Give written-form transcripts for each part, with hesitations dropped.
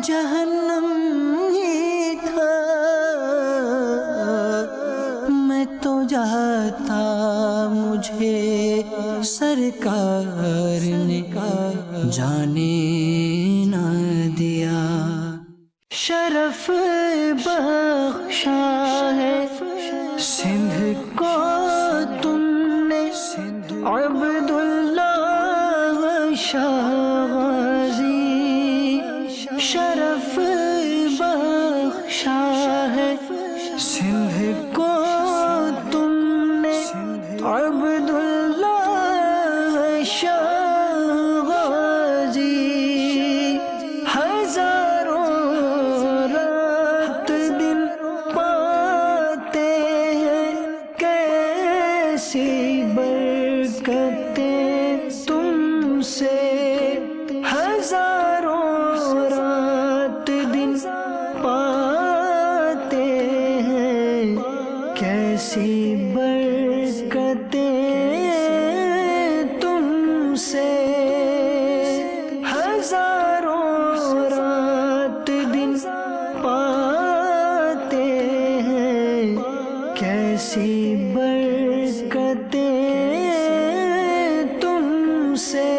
جہنم ہی تھا، میں تو جاتا مجھے سرکار نے جانے نہ دیا۔ شرف بخشا ہے سندھ کو تم نے، عبداللہ شاہ غازی۔ شرف بخشا ہے سندھ کو تم نے، عبداللہ شاہ غازی۔ ہزاروں رات دن پاتے ہیں کیسی برکتیں تم سے، ہزاروں رات دن پاتے ہیں کیسی برکتیں تم سے، ہزاروں رات دن پاتے ہیں کیسی برکتیں تم سے۔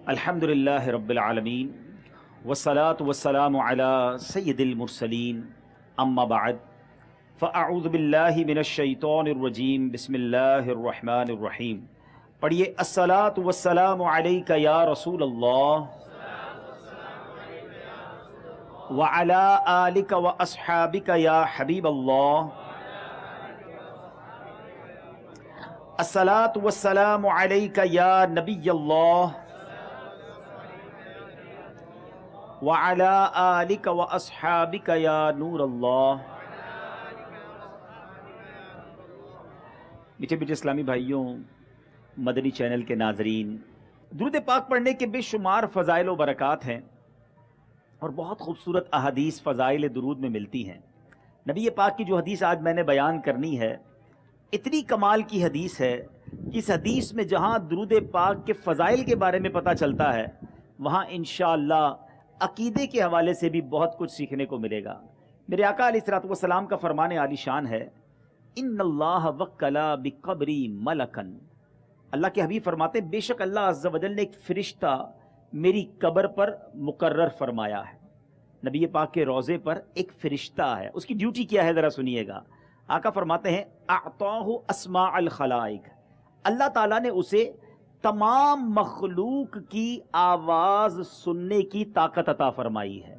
الحمدللہ رب العالمین والصلاة والسلام علی سید المرسلین، اما بعد فاعوذ باللہ من الشیطان الرجیم، بسم اللہ الرحمن الرحیم۔ پڑھیے، الصلاة والسلام علیک یا رسول اللہ وعلی آلک واصحابک یا حبیب اللہ۔ الصلاة والسلام علیک یا نبی اللہ وعلی آلک واصحابک یا نور اللہ۔ میٹھے میٹھے اسلامی بھائیوں، مدنی چینل کے ناظرین، درود پاک پڑھنے کے بے شمار فضائل و برکات ہیں اور بہت خوبصورت احادیث فضائل درود میں ملتی ہیں۔ نبی پاک کی جو حدیث آج میں نے بیان کرنی ہے، اتنی کمال کی حدیث ہے کہ اس حدیث میں جہاں درود پاک کے فضائل کے بارے میں پتہ چلتا ہے، وہاں انشاءاللہ عقیدے کے حوالے سے بھی بہت کچھ سیکھنے کو ملے گا۔ میرے آقا علیہ الصلوۃ والسلام کا فرمان عالی شان ہے، ان اللہ وکلا بقبری ملکن۔ اللہ کے حبیب فرماتے، بے شک اللہ عز و جل نے ایک فرشتہ میری قبر پر مقرر فرمایا ہے۔ نبی پاک کے روضے پر ایک فرشتہ ہے، اس کی ڈیوٹی کیا ہے ذرا سنیے گا۔ آقا فرماتے ہیں، اعطاہ اسماء الخلائق، اللہ تعالیٰ نے اسے تمام مخلوق کی آواز سننے کی طاقت عطا فرمائی ہے۔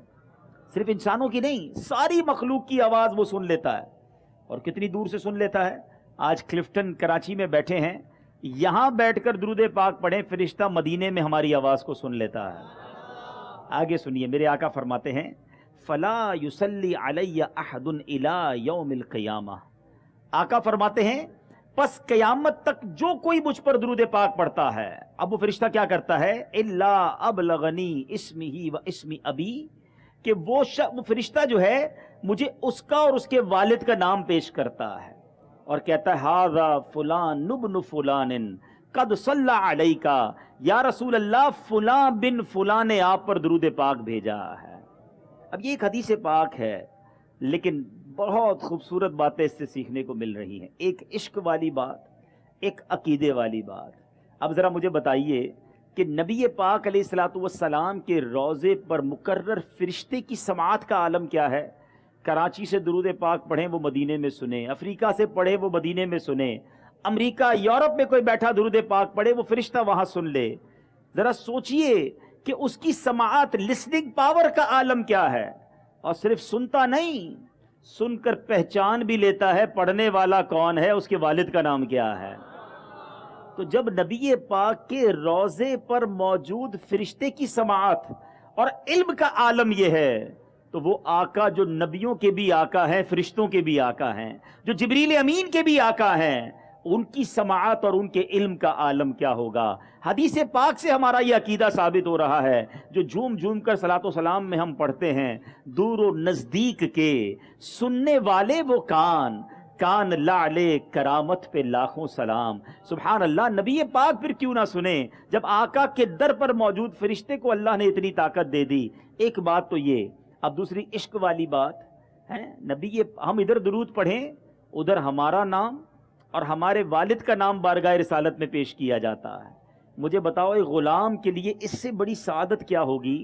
صرف انسانوں کی نہیں، ساری مخلوق کی آواز وہ سن لیتا ہے۔ اور کتنی دور سے سن لیتا ہے؟ آج کلفٹن کراچی میں بیٹھے ہیں، یہاں بیٹھ کر درود پاک پڑھیں، فرشتہ مدینے میں ہماری آواز کو سن لیتا ہے۔ آگے سنیے، میرے آقا فرماتے ہیں، فلا یصلی علی احد الی یوم القیامہ۔ آقا فرماتے ہیں، پس قیامت تک جو کوئی مجھ پر درود پاک پڑھتا ہے، اب وہ فرشتہ کیا کرتا ہے، الا ابلغنی اسمہ و اسم ابی، کہ وہ فرشتہ جو ہے مجھے اس کا اور اس کے والد کا نام پیش کرتا ہے اور کہتا ہے، ھذا فلان ابن فلان قد صلی علیک، یا رسول اللہ فلاں بن فلاں نے آپ پر درود پاک بھیجا ہے۔ اب یہ ایک حدیث پاک ہے، لیکن بہت خوبصورت باتیں اس سے سیکھنے کو مل رہی ہیں۔ ایک عشق والی بات، ایک عقیدے والی بات۔ اب ذرا مجھے بتائیے کہ نبی پاک علیہ الصلوۃ والسلام کے روضے پر مقرر فرشتے کی سماعت کا عالم کیا ہے؟ کراچی سے درود پاک پڑھیں وہ مدینے میں سنیں، افریقہ سے پڑھیں وہ مدینے میں سنیں، امریکہ یورپ میں کوئی بیٹھا درود پاک پڑھے وہ فرشتہ وہاں سن لے۔ ذرا سوچئے کہ اس کی سماعت، لسننگ پاور کا عالم کیا ہے۔ اور صرف سنتا نہیں، سن کر پہچان بھی لیتا ہے پڑھنے والا کون ہے، اس کے والد کا نام کیا ہے۔ تو جب نبی پاک کے روضے پر موجود فرشتے کی سماعت اور علم کا عالم یہ ہے، تو وہ آقا جو نبیوں کے بھی آقا ہیں، فرشتوں کے بھی آقا ہیں، جو جبریل امین کے بھی آقا ہیں، ان کی سماعت اور ان کے علم کا عالم کیا ہوگا۔ حدیث پاک سے ہمارا یہ عقیدہ ثابت ہو رہا ہے، جو جھوم جھوم کر صلاۃ و سلام میں ہم پڑھتے ہیں، دور و نزدیک کے سننے والے وہ کان، کان لعلے کرامت پہ لاکھوں سلام. سبحان اللہ. نبی پاک پھر کیوں نہ سنیں جب آقا کے در پر موجود فرشتے کو اللہ نے اتنی طاقت دے دی. ایک بات تو یہ. اب دوسری عشق والی بات ہے. نبی ہم ادھر درود پڑھیں ادھر ہمارا نام اور ہمارے والد کا نام بارگاہ رسالت میں پیش کیا جاتا ہے. مجھے بتاؤ ایک غلام کے لیے اس سے بڑی سعادت کیا ہوگی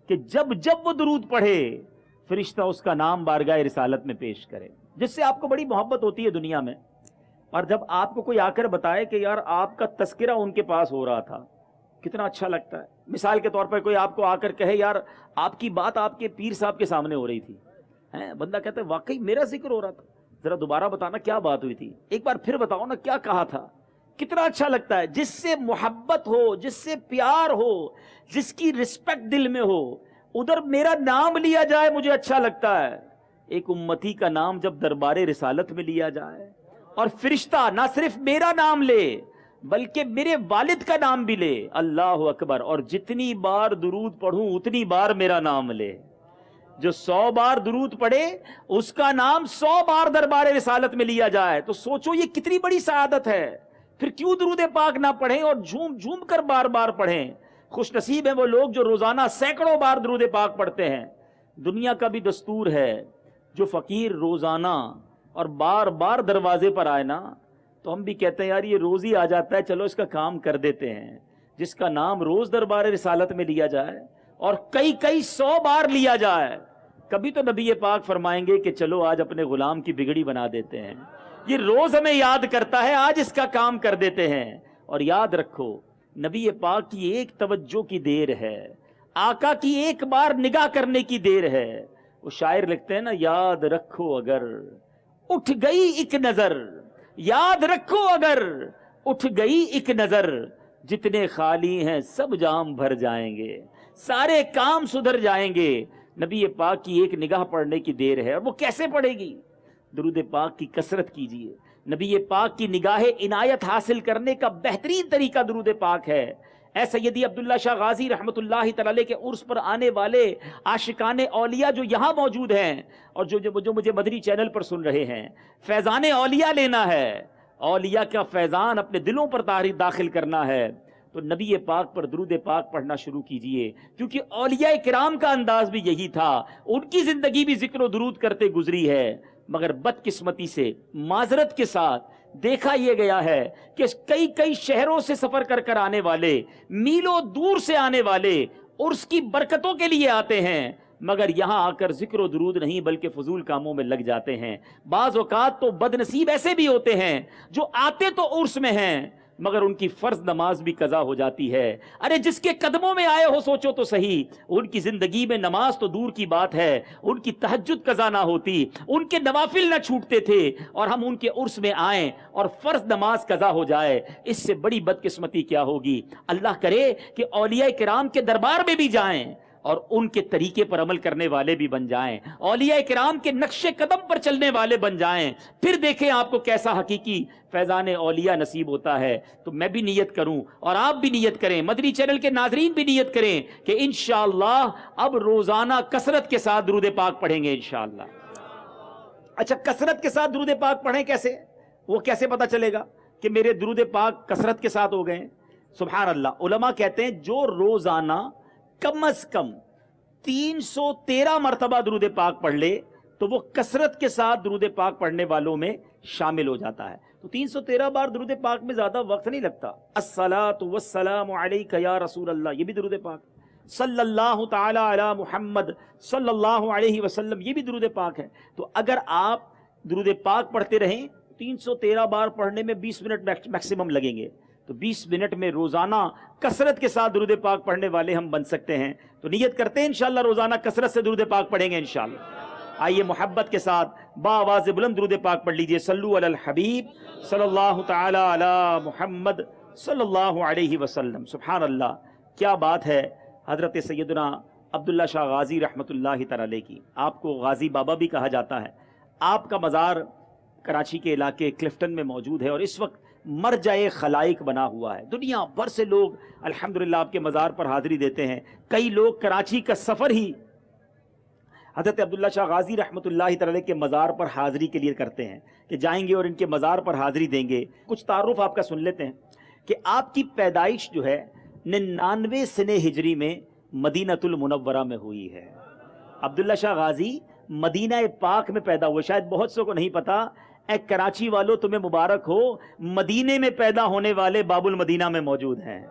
کہ جب جب وہ درود پڑھے فرشتہ اس کا نام بارگاہ رسالت میں پیش کرے, جس سے آپ کو بڑی محبت ہوتی ہے دنیا میں. اور جب آپ کو کوئی آ کر بتائے کہ یار آپ کا تذکرہ ان کے پاس ہو رہا تھا, کتنا اچھا لگتا ہے. مثال کے طور پر کوئی آپ کو آ کر کہے یار آپ کی بات آپ کے پیر صاحب کے سامنے ہو رہی تھی, بندہ کہتا ہے واقعی میرا ذکر ہو رہا تھا, ذرا دوبارہ بتانا کیا بات ہوئی تھی, ایک بار پھر بتاؤ نا کیا کہا تھا. کتنا اچھا لگتا ہے. جس سے محبت ہو, جس سے پیار ہو, جس کی رسپیکٹ دل میں ہو, ادھر میرا نام لیا جائے مجھے اچھا لگتا ہے. ایک امتی کا نام جب دربار رسالت میں لیا جائے اور فرشتہ نہ صرف میرا نام لے بلکہ میرے والد کا نام بھی لے, اللہ اکبر. اور جتنی بار درود پڑھوں اتنی بار میرا نام لے. جو 100 بار درود پڑھے اس کا نام 100 بار دربار رسالت میں لیا جائے تو سوچو یہ کتنی بڑی سعادت ہے. پھر کیوں درود پاک نہ پڑھیں اور جھوم جھوم کر بار بار پڑھیں. خوش نصیب ہیں وہ لوگ جو روزانہ سینکڑوں بار درود پاک پڑھتے ہیں. دنیا کا بھی دستور ہے جو فقیر روزانہ اور بار بار دروازے پر آئے نا تو ہم بھی کہتے ہیں یار یہ روز ہی آ جاتا ہے, چلو اس کا کام کر دیتے ہیں. جس کا نام روز دربار رسالت میں لیا جائے اور کئی 100 بار لیا جائے, کبھی تو نبی پاک فرمائیں گے کہ چلو آج اپنے غلام کی بگڑی بنا دیتے ہیں. یہ روز ہمیں یاد کرتا ہے, آج اس کا کام کر دیتے ہیں. اور یاد رکھو نبی پاک کی ایک توجہ کی دیر ہے, آقا کی ایک بار نگاہ کرنے کی دیر ہے. وہ شاعر لکھتے ہیں نا, یاد رکھو اگر اٹھ گئی ایک نظر, یاد رکھو اگر اٹھ گئی ایک نظر, جتنے خالی ہیں سب جام بھر جائیں گے, سارے کام سدھر جائیں گے. نبی پاک کی ایک نگاہ پڑھنے کی دیر ہے. اور وہ کیسے پڑھے گی؟ درود پاک کی کثرت کیجئے. نبی پاک کی نگاہ عنایت حاصل کرنے کا بہترین طریقہ درود پاک ہے. اے سیدی عبداللہ شاہ غازی رحمۃ اللہ تعالی کے عرس پر آنے والے عاشقان اولیاء جو یہاں موجود ہیں اور جو مجھے مدنی چینل پر سن رہے ہیں, فیضان اولیاء لینا ہے, اولیاء کا فیضان اپنے دلوں پر داخل کرنا ہے تو نبی پاک پر درود پاک پڑھنا شروع کیجئے. کیونکہ اولیاء کرام کا انداز بھی یہی تھا, ان کی زندگی بھی ذکر و درود کرتے گزری ہے. مگر بدقسمتی سے معذرت کے ساتھ دیکھا یہ گیا ہے کہ کئی شہروں سے سفر کر آنے والے, میلوں دور سے آنے والے عرس کی برکتوں کے لیے آتے ہیں, مگر یہاں آ کر ذکر و درود نہیں بلکہ فضول کاموں میں لگ جاتے ہیں. بعض اوقات تو بد نصیب ایسے بھی ہوتے ہیں جو آتے تو عرس میں ہیں مگر ان کی فرض نماز بھی قضا ہو جاتی ہے. ارے جس کے قدموں میں آئے ہو سوچو تو صحیح, ان کی زندگی میں نماز تو دور کی بات ہے, ان کی تہجد قضا نہ ہوتی, ان کے نوافل نہ چھوٹتے تھے, اور ہم ان کے عرس میں آئیں اور فرض نماز قضا ہو جائے. اس سے بڑی بدقسمتی کیا ہوگی؟ اللہ کرے کہ اولیاء کرام کے دربار میں بھی جائیں اور ان کے طریقے پر عمل کرنے والے بھی بن جائیں, اولیاء کرام کے نقش قدم پر چلنے والے بن جائیں. پھر دیکھیں آپ کو کیسا حقیقی فیضان اولیاء نصیب ہوتا ہے. تو میں بھی نیت کروں اور آپ بھی نیت کریں, مدنی چینل کے ناظرین بھی نیت کریں کہ انشاءاللہ اب روزانہ کثرت کے ساتھ درود پاک پڑھیں گے انشاءاللہ. اچھا کثرت کے ساتھ درود پاک پڑھیں کیسے؟ وہ کیسے پتا چلے گا کہ میرے درود پاک کثرت کے ساتھ ہو گئے؟ سبحان اللہ. علماء کہتے ہیں جو روزانہ کم از کم 313 مرتبہ درود پاک پڑھ لے تو وہ کثرت کے ساتھ درود پاک پڑھنے والوں میں شامل ہو جاتا ہے. تو 313 بار درود پاک میں زیادہ وقت نہیں لگتا. الصلاۃ والسلام علیک یا رسول اللہ, یہ بھی درود پاک. صلی اللہ تعالی علی محمد صلی اللہ علیہ وسلم, یہ بھی درود پاک ہے. تو اگر آپ درود پاک پڑھتے رہیں 313 بار پڑھنے میں 20 منٹ میکسیمم لگیں گے. تو 20 منٹ میں روزانہ کثرت کے ساتھ درود پاک پڑھنے والے ہم بن سکتے ہیں. تو نیت کرتے ہیں انشاءاللہ روزانہ کثرت سے درود پاک پڑھیں گے انشاءاللہ. آئیے محبت کے ساتھ بآواز بلند درود پاک پڑھ لیجئے. صلو علی الحبیب صلی اللہ تعالی علی محمد صلی اللہ علیہ وسلم. سبحان اللہ, کیا بات ہے. حضرت سیدنا عبداللہ شاہ غازی رحمۃ اللہ تعالی کی, آپ کو غازی بابا بھی کہا جاتا ہے. آپ کا مزار کراچی کے علاقے کلفٹن میں موجود ہے اور اس وقت مرجع خلائق بنا ہوا ہے. دنیا بھر سے لوگ الحمدللہ آپ کے مزار پر حاضری دیتے ہیں. کئی لوگ کراچی کا سفر ہی حضرت عبداللہ شاہ غازی رحمۃ اللہ تعالی کے مزار پر حاضری کے لیے کرتے ہیں کہ جائیں گے اور ان کے مزار پر حاضری دیں گے. کچھ تعارف آپ کا سن لیتے ہیں کہ آپ کی پیدائش جو ہے 99 سنہ ہجری میں مدینۃ المنورہ میں ہوئی ہے. عبداللہ شاہ غازی مدینہ پاک میں پیدا ہوئے. شاید بہت سو کو نہیں پتا. اے کراچی والوں تمہیں مبارک ہو, مدینے میں پیدا ہونے والے باب المدینہ میں موجود ہیں.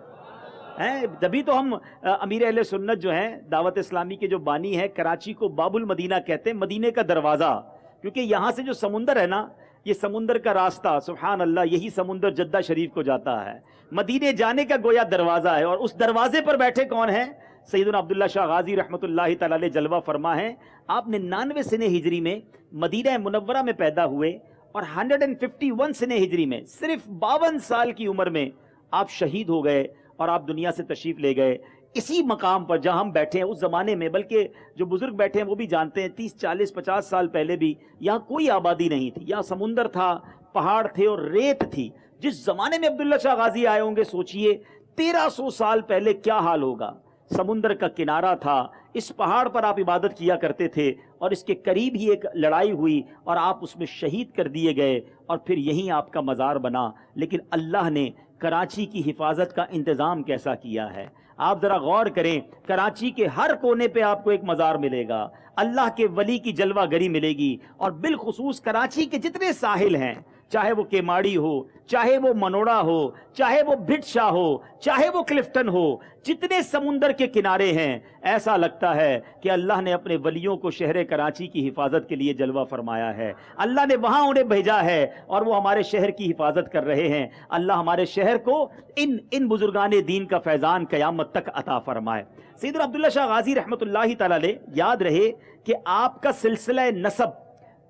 جبھی تو ہم امیر اہل سنت جو ہیں دعوت اسلامی کے جو بانی ہیں کراچی کو باب المدینہ کہتے ہیں, مدینے کا دروازہ, کیونکہ یہاں سے جو سمندر ہے نا, یہ سمندر کا راستہ سبحان اللہ, یہی سمندر جدہ شریف کو جاتا ہے. مدینے جانے کا گویا دروازہ ہے, اور اس دروازے پر بیٹھے کون ہیں؟ سیدنا عبداللہ شاہ غازی رحمۃ اللہ تعالی علیہ جلوہ فرما ہیں. آپ 99 سنہ ہجری میں مدینہ منورہ میں پیدا ہوئے, اور 151 سنہ ہجری میں صرف 52 سال کی عمر میں آپ شہید ہو گئے اور آپ دنیا سے تشریف لے گئے. اسی مقام پر جہاں ہم بیٹھے ہیں اس زمانے میں, بلکہ جو بزرگ بیٹھے ہیں وہ بھی جانتے ہیں 30 40 50 سال پہلے بھی یہاں کوئی آبادی نہیں تھی. یہاں سمندر تھا, پہاڑ تھے اور ریت تھی. جس زمانے میں عبداللہ شاہ غازی آئے ہوں گے سوچئے 1300 سال پہلے کیا حال ہوگا. سمندر کا کنارہ تھا, اس پہاڑ پر آپ عبادت کیا کرتے تھے, اور اس کے قریب ہی ایک لڑائی ہوئی اور آپ اس میں شہید کر دیے گئے, اور پھر یہیں آپ کا مزار بنا. لیکن اللہ نے کراچی کی حفاظت کا انتظام کیسا کیا ہے. آپ ذرا غور کریں, کراچی کے ہر کونے پہ آپ کو ایک مزار ملے گا, اللہ کے ولی کی جلوہ گری ملے گی. اور بالخصوص کراچی کے جتنے ساحل ہیں, چاہے وہ کیماڑی ہو, چاہے وہ منوڑا ہو, چاہے وہ بھٹ شاہ ہو, چاہے وہ کلفٹن ہو, جتنے سمندر کے کنارے ہیں, ایسا لگتا ہے کہ اللہ نے اپنے ولیوں کو شہر کراچی کی حفاظت کے لیے جلوہ فرمایا ہے. اللہ نے وہاں انہیں بھیجا ہے اور وہ ہمارے شہر کی حفاظت کر رہے ہیں. اللہ ہمارے شہر کو ان بزرگان دین کا فیضان قیامت تک عطا فرمائے. سیدنا عبداللہ شاہ غازی رحمۃ اللہ تعالی علیہ, یاد رہے کہ آپ کا سلسلہ نسب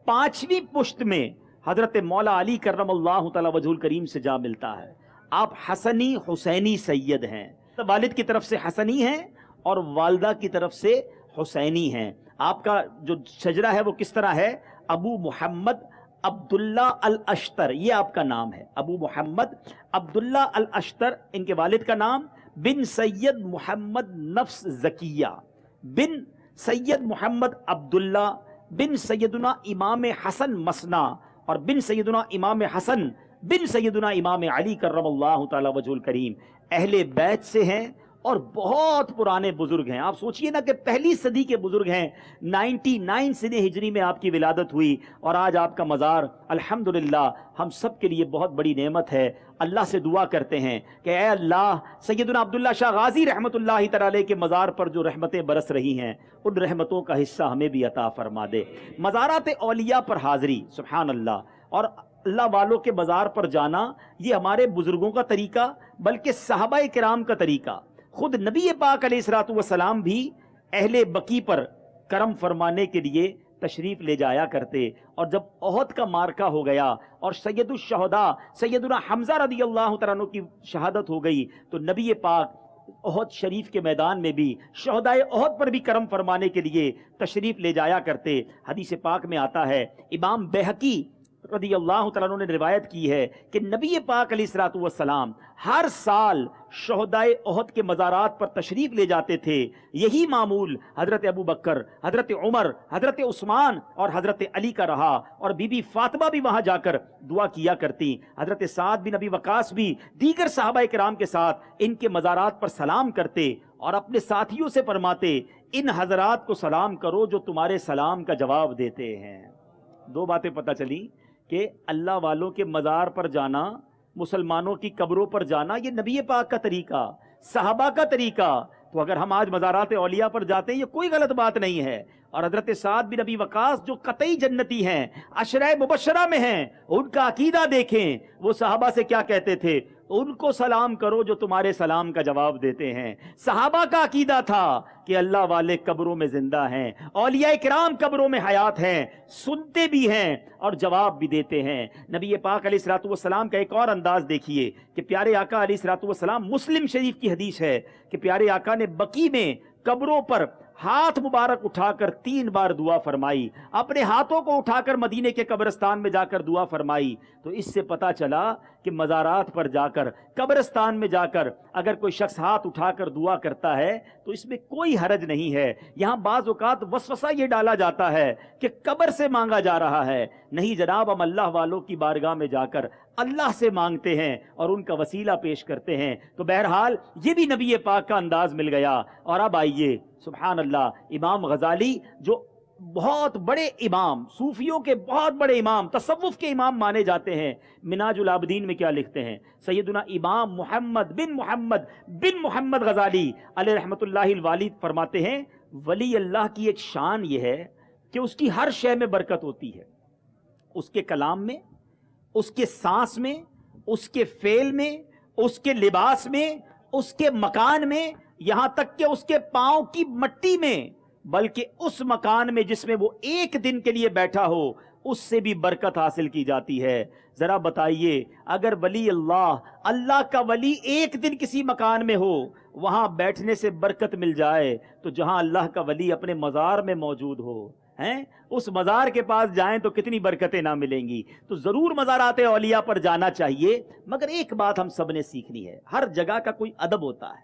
5ویں پشت میں حضرت مولا علی کرم اللہ تعالی وجہ الکریم سے جا ملتا ہے. آپ حسنی حسینی سید ہیں, والد کی طرف سے حسنی ہیں اور والدہ کی طرف سے حسینی ہیں. آپ کا جو شجرہ ہے وہ کس طرح ہے؟ ابو محمد عبداللہ الاشتر, یہ آپ کا نام ہے. ابو محمد عبداللہ الاشتر ان کے والد کا نام, بن سید محمد نفس زکیہ, بن سید محمد عبداللہ, بن سیدنا امام حسن مسنا, اور بن سیدنا امام حسن بن سیدنا امام علی کرم اللہ تعالی وجہ الکریم. اہل بیت سے ہیں اور بہت پرانے بزرگ ہیں. آپ سوچئے نا کہ پہلی صدی کے بزرگ ہیں. 99 سنہ ہجری میں آپ کی ولادت ہوئی, اور آج آپ کا مزار الحمدللہ ہم سب کے لیے بہت بڑی نعمت ہے. اللہ سے دعا کرتے ہیں کہ اے اللہ, سیدنا عبداللہ شاہ غازی رحمۃ اللہ تعالی کے مزار پر جو رحمتیں برس رہی ہیں ان رحمتوں کا حصہ ہمیں بھی عطا فرما دے. مزارات اولیاء پر حاضری, سبحان اللہ, اور اللہ والوں کے مزار پر جانا یہ ہمارے بزرگوں کا طریقہ, بلکہ صحابہ کرام کا طریقہ. خود نبی پاک علیہ الصلوۃ والسلام بھی اہل بقی پر کرم فرمانے کے لیے تشریف لے جایا کرتے. اور جب احد کا مارکہ ہو گیا اور سید الشہداء سیدنا حمزہ رضی اللہ تعالیٰ عنہ کی شہادت ہو گئی, تو نبی پاک احد شریف کے میدان میں بھی شہدائے احد پر بھی کرم فرمانے کے لیے تشریف لے جایا کرتے. حدیث پاک میں آتا ہے, امام بیہقی رضی اللہ تعالیٰ عنہ نے روایت کی ہے کہ نبی پاک علیہ الصلوۃ والسلام ہر سال شہدائے احد کے مزارات پر تشریف لے جاتے تھے. یہی معمول حضرت ابو بکر, حضرت عمر, حضرت عثمان اور حضرت علی کا رہا, اور بی بی فاطمہ بھی وہاں جا کر دعا کیا کرتی. حضرت سعد بن ابی وقاص بھی دیگر صحابہ کرام کے ساتھ ان کے مزارات پر سلام کرتے اور اپنے ساتھیوں سے فرماتے, ان حضرات کو سلام کرو جو تمہارے سلام کا جواب دیتے ہیں. دو باتیں پتہ چلی کہ اللہ والوں کے مزار پر جانا, مسلمانوں کی قبروں پر جانا, یہ نبی پاک کا طریقہ, صحابہ کا طریقہ. تو اگر ہم آج مزارات اولیاء پر جاتے ہیں یہ کوئی غلط بات نہیں ہے. اور حضرت سعد بن ابی وقاص جو قطعی جنتی ہیں, عشرہ مبشرہ میں ہیں, ان کا عقیدہ دیکھیں, وہ صحابہ سے کیا کہتے تھے, ان کو سلام کرو جو تمہارے سلام کا جواب دیتے ہیں. صحابہ کا عقیدہ تھا کہ اللہ والے قبروں میں زندہ ہیں, اولیاء کرام قبروں میں حیات ہیں, سنتے بھی ہیں اور جواب بھی دیتے ہیں. نبی پاک علیہ الصلوۃ والسلام کا ایک اور انداز دیکھیے کہ پیارے آقا علیہ الصلوۃ والسلام, مسلم شریف کی حدیث ہے کہ پیارے آقا نے بقی میں قبروں پر ہاتھ مبارک اٹھا کر 3 بار دعا فرمائی, اپنے ہاتھوں کو اٹھا کر مدینے کے قبرستان میں جا کر دعا فرمائی. تو اس سے پتا چلا کہ مزارات پر جا کر، قبرستان میں جا کر اگر کوئی شخص ہاتھ اٹھا کر دعا کرتا ہے تو اس میں کوئی حرج نہیں ہے۔ یہاں بعض اوقات وسوسہ یہ ڈالا جاتا ہے کہ قبر سے مانگا جا رہا ہے، نہیں جناب، ہم اللہ والوں کی بارگاہ میں جا کر اللہ سے مانگتے ہیں اور ان کا وسیلہ پیش کرتے ہیں۔ تو بہرحال یہ بھی نبی پاک کا انداز مل گیا۔ اور اب آئیے، سبحان اللہ، امام غزالی جو بہت بڑے امام، صوفیوں کے بہت بڑے امام، تصوف کے امام مانے جاتے ہیں، مناج العابدین میں کیا لکھتے ہیں؟ سیدنا امام محمد بن محمد غزالی علیہ رحمۃ اللہ الوالد فرماتے ہیں، ولی اللہ کی ایک شان یہ ہے کہ اس کی ہر شے میں برکت ہوتی ہے، اس کے کلام میں، اس کے سانس میں، اس کے فعل میں، اس کے لباس میں، اس کے مکان میں، یہاں تک کہ اس کے پاؤں کی مٹی میں، بلکہ اس مکان میں جس میں وہ ایک دن کے لیے بیٹھا ہو اس سے بھی برکت حاصل کی جاتی ہے۔ ذرا بتائیے، اگر ولی اللہ کا ولی ایک دن کسی مکان میں ہو، وہاں بیٹھنے سے برکت مل جائے، تو جہاں اللہ کا ولی اپنے مزار میں موجود ہو، اس مزار کے پاس جائیں تو کتنی برکتیں نہ ملیں گی۔ تو ضرور مزارات اولیاء پر جانا چاہیے، مگر ایک بات ہم سب نے سیکھنی ہے، ہر جگہ کا کوئی ادب ہوتا ہے،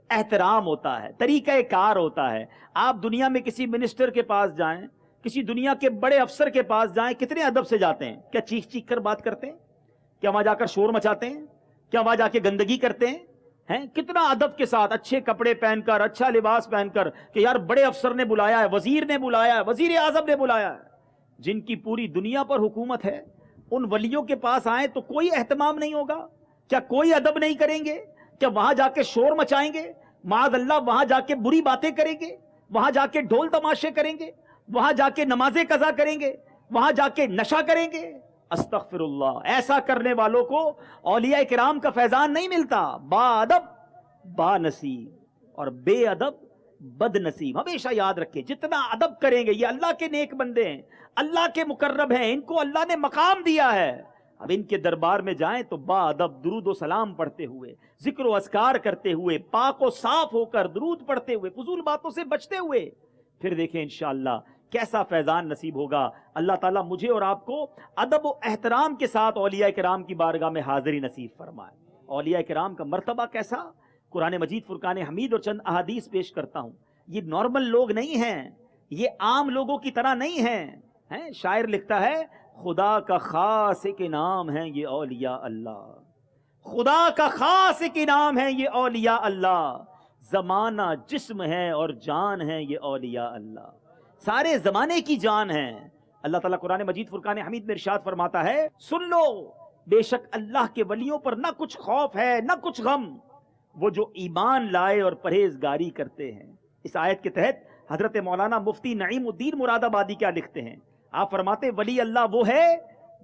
احترام ہوتا ہے، طریقہ کار ہوتا ہے۔ آپ دنیا میں کسی منسٹر کے پاس جائیں، کسی دنیا کے بڑے افسر کے پاس جائیں، کتنے ادب سے جاتے ہیں؟ کیا چیخ چیخ کر بات کرتے ہیں؟ کیا وہاں جا کر شور مچاتے ہیں؟ کیا وہاں جا کے گندگی کرتے ہیں؟ کتنا ادب کے ساتھ، اچھے کپڑے پہن کر، اچھا لباس پہن کر، کہ یار بڑے افسر نے بلایا ہے، وزیر نے بلایا ہے، وزیر اعظم نے بلایا ہے، جن کی پوری دنیا پر حکومت ہے، ان ولیوں کے پاس آئیں تو کوئی اہتمام نہیں ہوگا؟ کیا کوئی ادب نہیں کریں گے؟ کیا وہاں جا کے شور مچائیں گے؟ معاذ اللہ وہاں جا کے بری باتیں کریں گے؟ وہاں جا کے ڈھول تماشے کریں گے؟ وہاں جا کے نمازیں قضا کریں گے؟ وہاں جا کے نشہ کریں گے؟ استغفر اللہ، ایسا کرنے والوں کو اولیاء کرام کا فیضان نہیں ملتا۔ با ادب با نصیب اور بے ادب بد نصیب۔ ہمیشہ یاد رکھیں، جتنا ادب کریں گے، یہ اللہ کے نیک بندے ہیں، اللہ کے مقرب ہیں، ان کو اللہ نے مقام دیا ہے، اب ان کے دربار میں جائیں تو با ادب درود و سلام پڑھتے ہوئے، ذکر و اذکار کرتے ہوئے، پاک و صاف ہو کر درود پڑھتے ہوئے، فضول باتوں سے بچتے ہوئے، پھر دیکھیں انشاءاللہ کیسا فیضان نصیب ہوگا۔ اللہ تعالیٰ مجھے اور آپ کو ادب و احترام کے ساتھ اولیاء کرام کی بارگاہ میں حاضری نصیب فرمائے۔ اولیاء کرام کا مرتبہ کیسا؟ قرآن مجید فرقان حمید اور چند احادیث پیش کرتا ہوں۔ یہ نارمل لوگ نہیں ہیں، یہ عام لوگوں کی طرح نہیں ہیں۔ شاعر لکھتا ہے، خدا کا خاص ایک انعام ہے یہ اولیاء اللہ، خدا کا خاص ایک انعام ہے یہ اولیاء اللہ، زمانہ جسم ہے اور جان ہے یہ اولیاء اللہ، سارے زمانے کی جان ہیں۔ اللہ تعالیٰ قرآن مجید فرقان حمید میں ارشاد فرماتا ہے، سن لو بے شک اللہ کے ولیوں پر نہ کچھ خوف ہے نہ کچھ غم، وہ جو ایمان لائے اور پرہیزگاری کرتے ہیں۔ اس آیت کے تحت حضرت مولانا مفتی نعیم الدین مراد آبادی کیا لکھتے ہیں؟ آپ فرماتے، ولی اللہ وہ ہے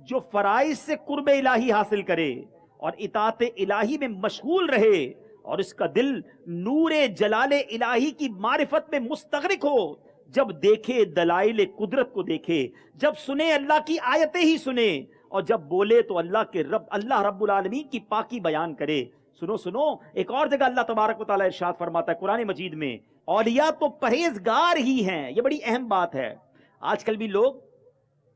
جو فرائض سے قرب الہی حاصل کرے اور اطاعت الہی میں مشغول رہے اور اس کا دل نور جلال الہی کی معرفت میں مستغرق ہو، جب دیکھے دلائل قدرت کو دیکھے، جب سنے اللہ کی آیتیں ہی سنے، اور جب بولے تو اللہ رب العالمین کی پاکی بیان کرے۔ سنو ایک اور جگہ اللہ تبارک و تعالیٰ ارشاد فرماتا ہے قرآن مجید میں، اولیاء تو پرہیزگار ہی ہیں۔ یہ بڑی اہم بات ہے۔ آج کل بھی لوگ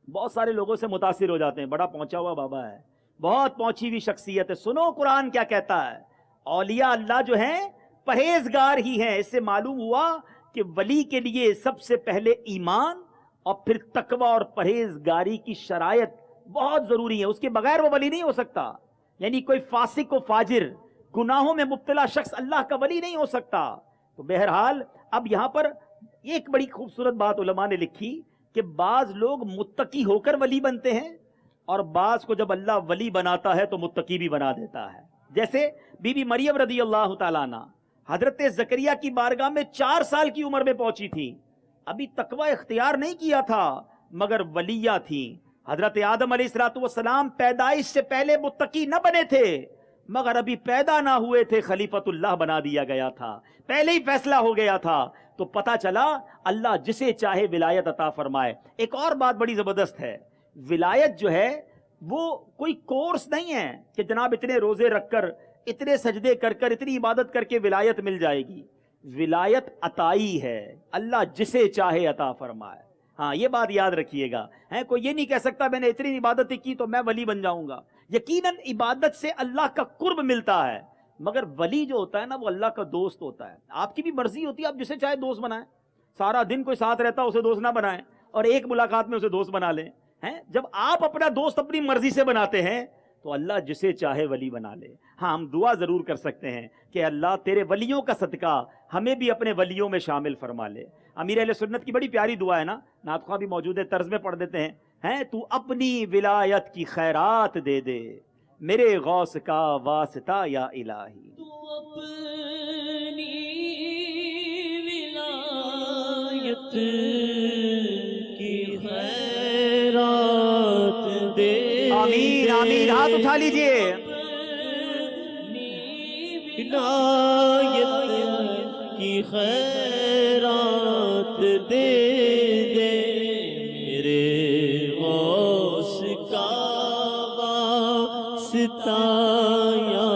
بہت سارے لوگوں سے متاثر ہو جاتے ہیں، بڑا پہنچا ہوا بابا ہے، بہت پہنچی ہوئی شخصیت ہے۔ سنو قرآن کیا کہتا ہے، اولیاء اللہ جو ہیں پرہیزگار ہی ہیں۔ اس سے معلوم ہوا کہ ولی کے لیے سب سے پہلے ایمان اور پھر تقوی اور پرہیزگاری کی شرائط بہت ضروری ہے، اس کے بغیر وہ ولی نہیں ہو سکتا۔ یعنی کوئی فاسق و فاجر، گناہوں میں مبتلا شخص اللہ کا ولی نہیں ہو سکتا۔ تو بہرحال اب یہاں پر ایک بڑی خوبصورت بات علماء نے لکھی کہ بعض لوگ متقی ہو کر ولی بنتے ہیں اور بعض کو جب اللہ ولی بناتا ہے تو متقی بھی بنا دیتا ہے۔ جیسے بی بی مریم رضی اللہ تعالیٰ عنہ حضرت زکریا کی بارگاہ میں 4 سال کی عمر میں پہنچی تھی، ابھی تقوی اختیار نہیں کیا تھا مگر ولیہ تھیں۔ حضرت آدم علیہ السلام پیدائش سے پہلے متقی نہ بنے تھے مگر ابھی پیدا نہ ہوئے تھے، خلیفۃ اللہ بنا دیا گیا تھا، پہلے ہی فیصلہ ہو گیا تھا۔ تو پتا چلا اللہ جسے چاہے ولایت عطا فرمائے۔ ایک اور بات بڑی زبردست ہے، ولایت جو ہے وہ کوئی کورس نہیں ہے کہ جناب اتنے روزے رکھ کر، اتنے سجدے کر کر، اتنی عبادت کر کے ولایت مل جائے گی۔ ولایت عطائی ہے، اللہ جسے چاہے عطا فرمائے۔ ہاں یہ بات یاد رکھیے گا، کوئی یہ نہیں کہہ سکتا میں نے اتنی عبادتیں کی تو میں ولی بن جاؤں گا، یقیناً عبادت سے اللہ کا قرب ملتا ہے، مگر ولی جو ہوتا ہے نا وہ اللہ کا دوست ہوتا ہے۔ آپ کی بھی مرضی ہوتی ہے، آپ جسے چاہے دوست بنائیں، سارا دن کوئی ساتھ رہتا اسے دوست نہ بنائیں اور ایک ملاقات میں اسے دوست بنا لیں، ہیں؟ جب آپ اپنا دوست اپنی مرضی سے بناتے ہیں تو اللہ جسے چاہے ولی بنا لے۔ ہاں ہم دعا ضرور کر سکتے ہیں کہ اللہ تیرے ولیوں کا صدقہ ہمیں بھی اپنے ولیوں میں شامل فرما لے۔ امیر اہل سنت کی بڑی پیاری دعا ہے نا، نعت خواہ بھی موجود ہے، طرز میں پڑھ دیتے ہیں، تو اپنی ولایت کی خیرات دے دے میرے غوث کا واسطہ یا الہی۔ تو اپنی ولایت کی خیرات دے، آمین آمین، ہاتھ اٹھا لیجئے۔ ولایت کی خیرات دے دے میرے غوث کا واسطہ یا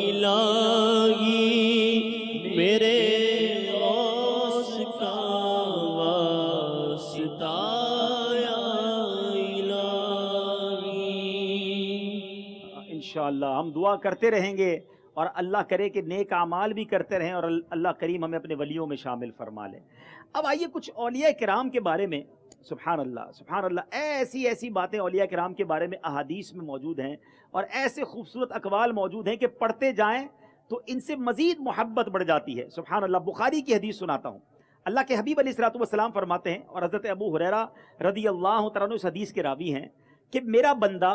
الہی، میرے غوث کا واسطہ یا الہی۔ انشاءاللہ ہم دعا کرتے رہیں گے اور اللہ کرے کہ نیک اعمال بھی کرتے رہیں اور اللہ کریم ہمیں اپنے ولیوں میں شامل فرما لے۔ اب آئیے کچھ اولیاء کرام کے بارے میں، سبحان اللہ، ایسی ایسی باتیں اولیاء کرام کے بارے میں احادیث میں موجود ہیں اور ایسے خوبصورت اقوال موجود ہیں کہ پڑھتے جائیں تو ان سے مزید محبت بڑھ جاتی ہے۔ سبحان اللہ، بخاری کی حدیث سناتا ہوں۔ اللہ کے حبیب علیہ الصلوۃ والسلام فرماتے ہیں، اور حضرت ابو ہریرہ رضی اللہ تعالیٰ عنہ اس حدیث کے راوی ہیں، کہ میرا بندہ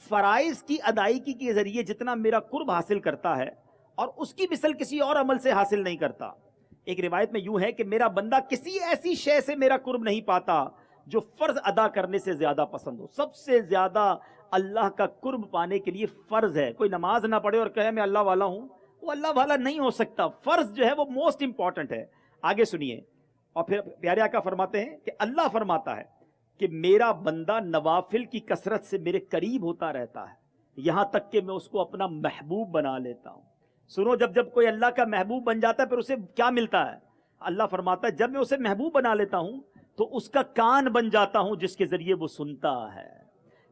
فرائض کی ادائیگی کے ذریعے جتنا میرا قرب حاصل کرتا ہے اور اس کی مثل کسی اور عمل سے حاصل نہیں کرتا۔ ایک روایت میں یوں ہے کہ میرا بندہ کسی ایسی شے سے میرا قرب نہیں پاتا جو فرض ادا کرنے سے زیادہ پسند ہو۔ سب سے زیادہ اللہ کا قرب پانے کے لیے فرض ہے۔ کوئی نماز نہ پڑھے اور کہے میں اللہ والا ہوں، وہ اللہ والا نہیں ہو سکتا۔ فرض جو ہے وہ موسٹ امپورٹنٹ ہے۔ آگے سنیے، اور پھر پیارے آقا فرماتے ہیں کہ اللہ فرماتا ہے کہ میرا بندہ نوافل کی کثرت سے میرے قریب ہوتا رہتا ہے، یہاں تک کہ میں اس کو اپنا محبوب بنا لیتا ہوں۔ سنو، جب کوئی اللہ کا محبوب بن جاتا ہے پھر اسے کیا ملتا ہے؟ اللہ فرماتا ہے جب میں اسے محبوب بنا لیتا ہوں تو اس کا کان بن جاتا ہوں جس کے ذریعے وہ سنتا ہے،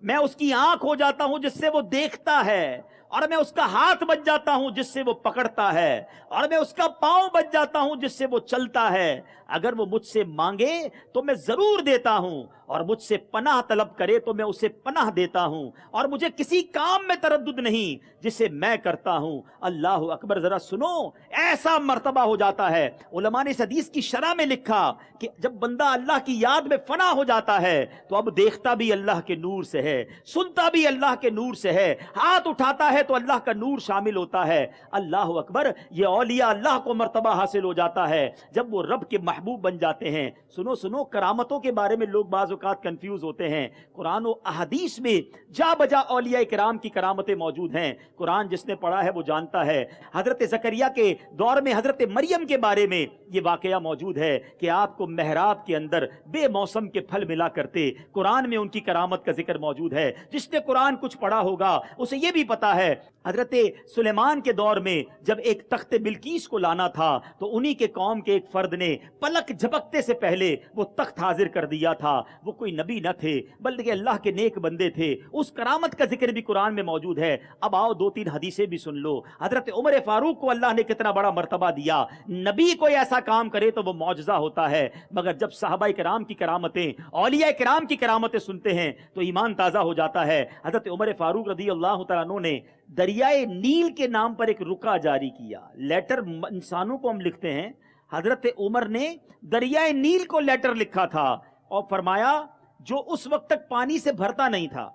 میں اس کی آنکھ ہو جاتا ہوں جس سے وہ دیکھتا ہے، اور میں اس کا ہاتھ بن جاتا ہوں جس سے وہ پکڑتا ہے، اور میں اس کا پاؤں بن جاتا ہوں جس سے وہ چلتا ہے۔ اگر وہ مجھ سے مانگے تو میں ضرور دیتا ہوں، اور مجھ سے پناہ طلب کرے تو میں اسے پناہ دیتا ہوں، اور مجھے کسی کام میں تردد نہیں جسے میں کرتا ہوں۔ اللہ اکبر، ذرا سنو، ایسا مرتبہ ہو جاتا ہے۔ علماء نے اس حدیث کی شرح میں لکھا کہ جب بندہ اللہ کی یاد میں فنا ہو جاتا ہے تو اب دیکھتا بھی اللہ کے نور سے ہے، سنتا بھی اللہ کے نور سے ہے، ہاتھ اٹھاتا ہے تو اللہ کا نور شامل ہوتا ہے۔ اللہ اکبر، یہ اولیاء اللہ کو مرتبہ حاصل ہو جاتا ہے جب وہ رب کے محبوب بن جاتے ہیں۔ سنو، کرامتوں کے بارے میں لوگ بعض اوقات کنفیوز ہوتے ہیں۔ قرآن و احادیث میں جا بجا اولیاء کرام کی کرامتیں موجود ہیں۔ قرآن جس نے پڑھا ہے وہ جانتا ہے۔ حضرت زکریا کے دور میں حضرت مریم کے بارے میں یہ واقعہ موجود ہے کہ آپ کو محراب کے اندر بے موسم کے پھل ملا کرتے۔ قرآن میں ان کی کرامت کا ذکر موجود ہے۔ جس نے قرآن کچھ پڑھا ہوگا اسے یہ بھی پتا ہے حضرت سلیمان کے دور میں جب ایک تخت بلقیس کو لانا تھا تو انہی کے قوم کے ایک فرد نے پلک جھپکتے سے پہلے وہ تخت حاضر کر دیا تھا۔ وہ کوئی نبی نہ تھے بلکہ اللہ کے نیک بندے تھے۔ اس کرامت کا ذکر بھی قرآن میں موجود ہے۔ اب آؤ 2-3 حدیثیں بھی سن لو۔ حضرت عمر فاروق کو اللہ نے کتنا بڑا مرتبہ دیا۔ نبی کوئی ایسا کام کرے تو وہ معجزہ ہوتا ہے، مگر جب صحابہ کرام کی کرامتیں، اولیاء کرام کی کرامتیں سنتے ہیں تو ایمان تازہ ہو جاتا ہے۔ حضرت عمر فاروق رضی اللہ تعالیٰ عنہ نے دریائے نیل کے نام پر ایک رکا جاری کیا۔ لیٹر انسانوں کو ہم لکھتے ہیں، حضرت عمر نے دریائے نیل کو لیٹر لکھا تھا اور فرمایا جو اس وقت تک پانی سے بھرتا نہیں تھا،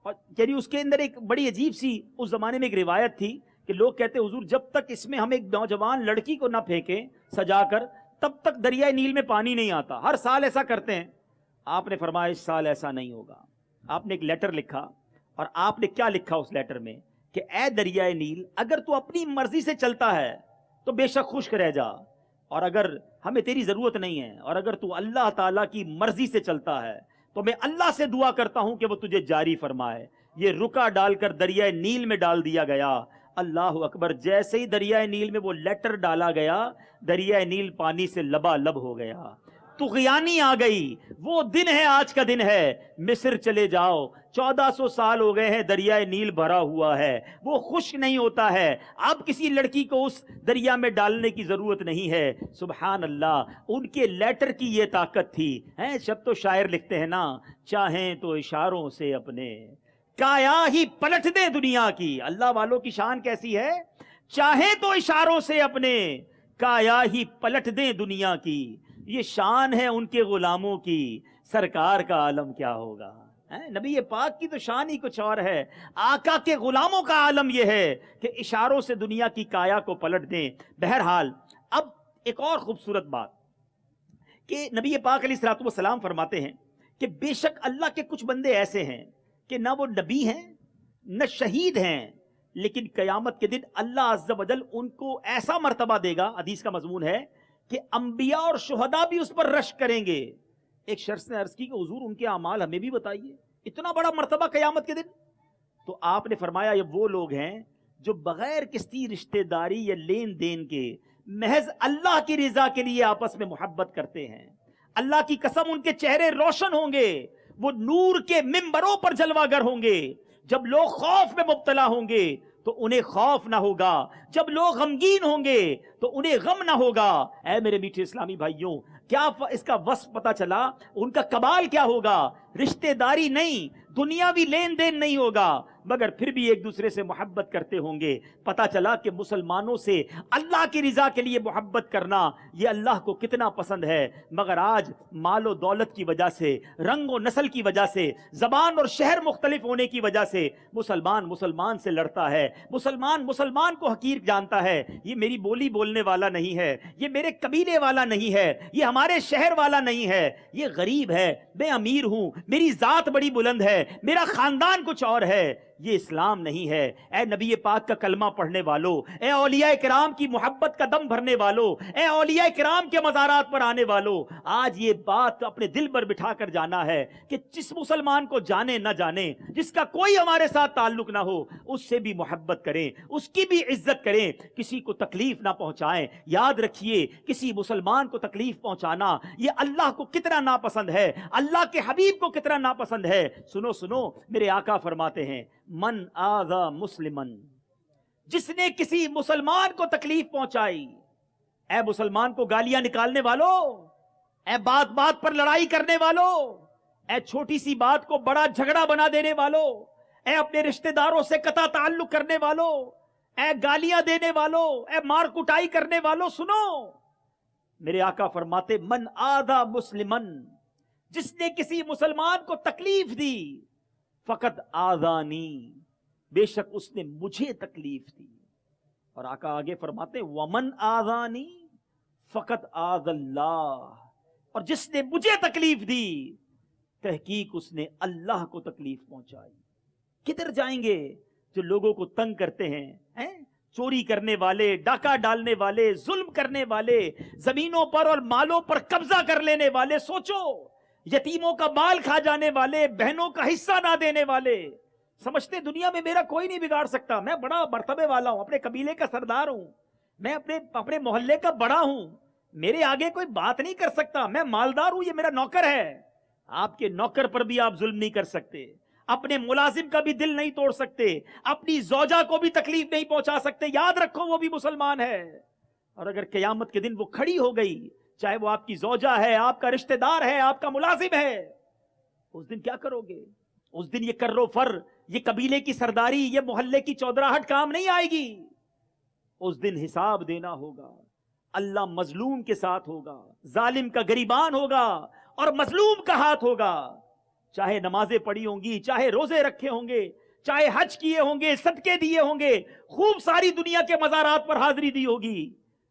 اور یعنی اس کے اندر ایک بڑی عجیب سی اس زمانے میں ایک روایت تھی کہ لوگ کہتے حضور جب تک اس میں ہم ایک نوجوان لڑکی کو نہ پھینکیں سجا کر تب تک دریائے نیل میں پانی نہیں آتا، ہر سال ایسا کرتے ہیں۔ آپ نے فرمایا اس سال ایسا نہیں ہوگا۔ آپ نے ایک لیٹر لکھا، اور آپ نے کیا لکھا اس لیٹر میں کہ اے دریائے نیل، اگر تو اپنی مرضی سے چلتا ہے تو بے شک خشک رہ جا، اور اگر ہمیں تیری ضرورت نہیں ہے اور اگر تو اللہ تعالیٰ کی مرضی سے چلتا ہے تو میں اللہ سے دعا کرتا ہوں کہ وہ تجھے جاری فرمائے۔ یہ رکا ڈال کر دریائے نیل میں ڈال دیا گیا۔ اللہ اکبر، جیسے ہی دریائے نیل میں وہ لیٹر ڈالا گیا دریائے نیل پانی سے لبالب ہو گیا۔ طغیانی آ گئی۔ وہ دن ہے، آج کا دن ہے، مصر چلے جاؤ، 1400 سال ہو گئے ہیں دریائے نیل بھرا ہوا ہے، وہ خشک نہیں ہوتا ہے، اب کسی لڑکی کو اس دریا میں ڈالنے کی ضرورت نہیں ہے۔ سبحان اللہ، ان کے لیٹر کی یہ طاقت تھی۔ جب تو شاعر لکھتے ہیں نا، چاہیں تو اشاروں سے اپنے کایا ہی پلٹ دے دنیا کی۔ اللہ والوں کی شان کیسی ہے؟ چاہیں تو اشاروں سے اپنے کایا ہی پلٹ دیں دنیا کی۔ یہ شان ہے ان کے غلاموں کی، سرکار کا عالم کیا ہوگا؟ نبی پاک کی تو شان ہی کچھ اور ہے، آقا کے غلاموں کا عالم یہ ہے کہ اشاروں سے دنیا کی کایا کو پلٹ دیں۔ بہرحال اب ایک اور خوبصورت بات کہ نبی پاک علیہ الصلوۃ والسلام فرماتے ہیں کہ بے شک اللہ کے کچھ بندے ایسے ہیں کہ نہ وہ نبی ہیں نہ شہید ہیں، لیکن قیامت کے دن اللہ عز و جل ان کو ایسا مرتبہ دے گا، حدیث کا مضمون ہے کہ انبیاء اور شہداء بھی اس پر رشک کریں گے۔ ایک شخص نے عرض کی کہ حضور ان کے اعمال ہمیں بھی بتائیے، اتنا بڑا مرتبہ قیامت کے دن؟ تو آپ نے فرمایا یہ وہ لوگ ہیں جو بغیر کسی رشتہ داری یا لین دین کے محض اللہ کی رضا کے لیے آپس میں محبت کرتے ہیں۔ اللہ کی قسم ان کے چہرے روشن ہوں گے، وہ نور کے ممبروں پر جلوہ گر ہوں گے۔ جب لوگ خوف میں مبتلا ہوں گے تو انہیں خوف نہ ہوگا، جب لوگ غمگین ہوں گے تو انہیں غم نہ ہوگا۔ اے میرے میٹھے اسلامی بھائیوں، کیا اس کا وصف پتا چلا؟ ان کا کمال کیا ہوگا؟ رشتہ داری نہیں، دنیاوی لین دین نہیں ہوگا، مگر پھر بھی ایک دوسرے سے محبت کرتے ہوں گے۔ پتا چلا کہ مسلمانوں سے اللہ کی رضا کے لیے محبت کرنا یہ اللہ کو کتنا پسند ہے۔ مگر آج مال و دولت کی وجہ سے، رنگ و نسل کی وجہ سے، زبان اور شہر مختلف ہونے کی وجہ سے مسلمان سے لڑتا ہے، مسلمان کو حقیر جانتا ہے۔ یہ میری بولی بولنے والا نہیں ہے، یہ میرے قبیلے والا نہیں ہے، یہ ہمارے شہر والا نہیں ہے، یہ غریب ہے، میں امیر ہوں، میری ذات بڑی بلند ہے، میرا خاندان کچھ اور ہے۔ یہ اسلام نہیں ہے۔ اے نبی پاک کا کلمہ پڑھنے والوں، اے اولیاء کرام کی محبت کا دم بھرنے والوں، اے اولیاء کرام کے مزارات پر آنے والوں، آج یہ بات اپنے دل پر بٹھا کر جانا ہے کہ جس مسلمان کو جانے نہ جانے، جس کا کوئی ہمارے ساتھ تعلق نہ ہو، اس سے بھی محبت کریں، اس کی بھی عزت کریں، کسی کو تکلیف نہ پہنچائیں۔ یاد رکھیے، کسی مسلمان کو تکلیف پہنچانا یہ اللہ کو کتنا ناپسند ہے، اللہ کے حبیب کو کتنا ناپسند ہے۔ سنو میرے آقا فرماتے ہیں، من آذا مسلمن، جس نے کسی مسلمان کو تکلیف پہنچائی۔ اے مسلمان کو گالیاں نکالنے والوں، اے بات بات پر لڑائی کرنے والوں، اے چھوٹی سی بات کو بڑا جھگڑا بنا دینے والوں، اے اپنے رشتہ داروں سے قطع تعلق کرنے والوں، اے گالیاں دینے والوں، اے مار کٹائی کرنے والوں، سنو میرے آقا فرماتے، من آذا مسلمن، جس نے کسی مسلمان کو تکلیف دی، فقط آذانی، بے شک اس نے مجھے تکلیف دی۔ اور آقا آگے فرماتے، ومن آذانی فقط آذ اللہ، اور جس نے مجھے تکلیف دی تحقیق اس نے اللہ کو تکلیف پہنچائی۔ کدھر جائیں گے جو لوگوں کو تنگ کرتے ہیں؟ چوری کرنے والے، ڈاکہ ڈالنے والے، ظلم کرنے والے، زمینوں پر اور مالوں پر قبضہ کر لینے والے، سوچو یتیموں کا مال کھا جانے والے، بہنوں کا حصہ نہ دینے والے، سمجھتے دنیا میں میرا کوئی نہیں بگاڑ سکتا، میں بڑا مرتبے والا ہوں، اپنے قبیلے کا سردار ہوں، میں اپنے محلے کا بڑا ہوں، میرے آگے کوئی بات نہیں کر سکتا، میں مالدار ہوں، یہ میرا نوکر ہے۔ آپ کے نوکر پر بھی آپ ظلم نہیں کر سکتے، اپنے ملازم کا بھی دل نہیں توڑ سکتے، اپنی زوجہ کو بھی تکلیف نہیں پہنچا سکتے۔ یاد رکھو وہ بھی مسلمان ہے، اور اگر قیامت کے دن وہ کھڑی ہو گئی، چاہے وہ آپ کی زوجہ ہے، آپ کا رشتہ دار ہے، آپ کا ملازم ہے، اس دن کیا کرو گے؟ اس دن یہ کر و فر، یہ قبیلے کی سرداری، یہ محلے کی چودراہٹ کام نہیں آئے گی۔ اس دن حساب دینا ہوگا، اللہ مظلوم کے ساتھ ہوگا، ظالم کا گریبان ہوگا اور مظلوم کا ہاتھ ہوگا۔ چاہے نمازیں پڑھی ہوں گی، چاہے روزے رکھے ہوں گے، چاہے حج کیے ہوں گے، صدقے دیے ہوں گے، خوب ساری دنیا کے مزارات پر حاضری دی ہوگی،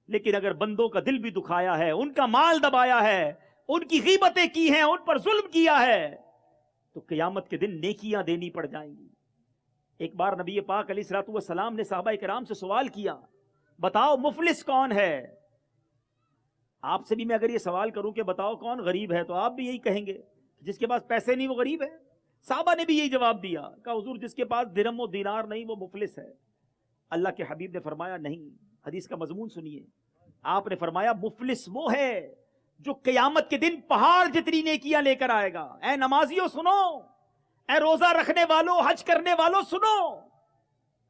لیکن اگر بندوں کا دل بھی دکھایا ہے، ان کا مال دبایا ہے، ان کی غیبتیں کی ہیں، ان پر ظلم کیا ہے، تو قیامت کے دن نیکیاں دینی پڑ جائیں گی۔ ایک بار نبی پاک علیہ الصلوۃ والسلام نے صحابہ کرام سے سوال کیا، بتاؤ مفلس کون ہے؟ آپ سے بھی میں اگر یہ سوال کروں کہ بتاؤ کون غریب ہے، تو آپ بھی یہی کہیں گے، جس کے پاس پیسے نہیں وہ غریب ہے۔ صحابہ نے بھی یہی جواب دیا، کہا حضور جس کے پاس درہم و دینار نہیں وہ مفلس ہے۔ اللہ کے حبیب نے فرمایا نہیں، حدیث کا مضمون سنیے، آپ نے فرمایا مفلس وہ ہے جو قیامت کے دن پہاڑ جتنی نیکیاں لے کر آئے گا۔ اے نمازیوں سنو، اے روزہ رکھنے والوں، حج کرنے والوں سنو،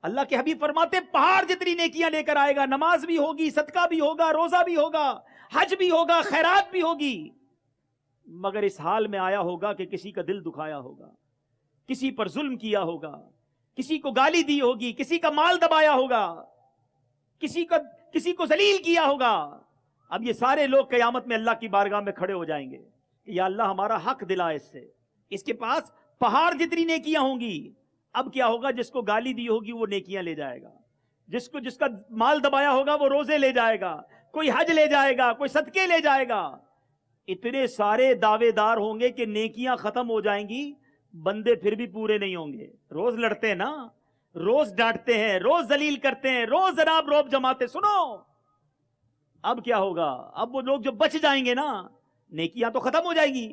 اللہ کے حبیب فرماتے پہاڑ جتنی نیکیاں لے کر آئے گا، نماز بھی ہوگی، صدقہ بھی ہوگا، روزہ بھی ہوگا، حج بھی ہوگا، خیرات بھی ہوگی، مگر اس حال میں آیا ہوگا کہ کسی کا دل دکھایا ہوگا، کسی پر ظلم کیا ہوگا، کسی کو گالی دی ہوگی، کسی کا مال دبایا ہوگا، کسی کو ذلیل کیا ہوگا۔ اب یہ سارے لوگ قیامت میں اللہ کی بارگاہ میں کھڑے ہو جائیں گے کہ یا اللہ ہمارا حق دلا اس سے، اس کے پاس پہاڑ جتنی نیکیاں ہوں گی۔ اب کیا ہوگا؟ جس کو گالی دی ہوگی وہ نیکیاں لے جائے گا، جس کا مال دبایا ہوگا وہ روزے لے جائے گا، کوئی حج لے جائے گا، کوئی صدقے لے جائے گا۔ اتنے سارے دعوے دار ہوں گے کہ نیکیاں ختم ہو جائیں گی، بندے پھر بھی پورے نہیں ہوں گے۔ روز لڑتے ہیں نا، روز ڈانٹتے ہیں، روز ذلیل کرتے ہیں، روز جناب روب جماتے۔ سنو اب کیا ہوگا؟ اب وہ لوگ جو بچ جائیں گے نا، نیکیاں تو ختم ہو جائیں گی،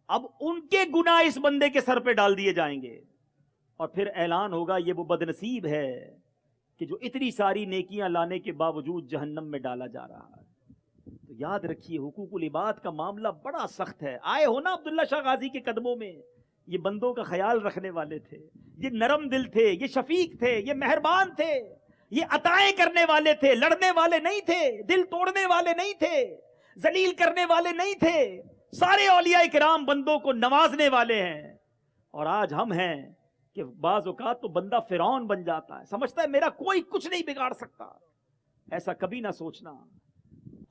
اب ان کے گناہ اس بندے کے سر پہ ڈال دیے جائیں گے، اور پھر اعلان ہوگا یہ وہ بدنصیب ہے کہ جو اتنی ساری نیکیاں لانے کے باوجود جہنم میں ڈالا جا رہا ہے۔ تو یاد رکھیے حقوق العباد کا معاملہ بڑا سخت ہے۔ آئے ہو نا عبداللہ شاہ غازی کے قدموں میں، یہ بندوں کا خیال رکھنے والے تھے، یہ نرم دل تھے، یہ شفیق تھے، یہ مہربان تھے، یہ عطائیں کرنے والے تھے، لڑنے والے نہیں تھے، دل توڑنے والے نہیں تھے، ذلیل کرنے والے نہیں تھے۔ سارے اولیاء کرام بندوں کو نوازنے والے ہیں۔ اور آج ہم ہیں کہ بعض اوقات تو بندہ فرعون بن جاتا ہے، سمجھتا ہے میرا کوئی کچھ نہیں بگاڑ سکتا۔ ایسا کبھی نہ سوچنا،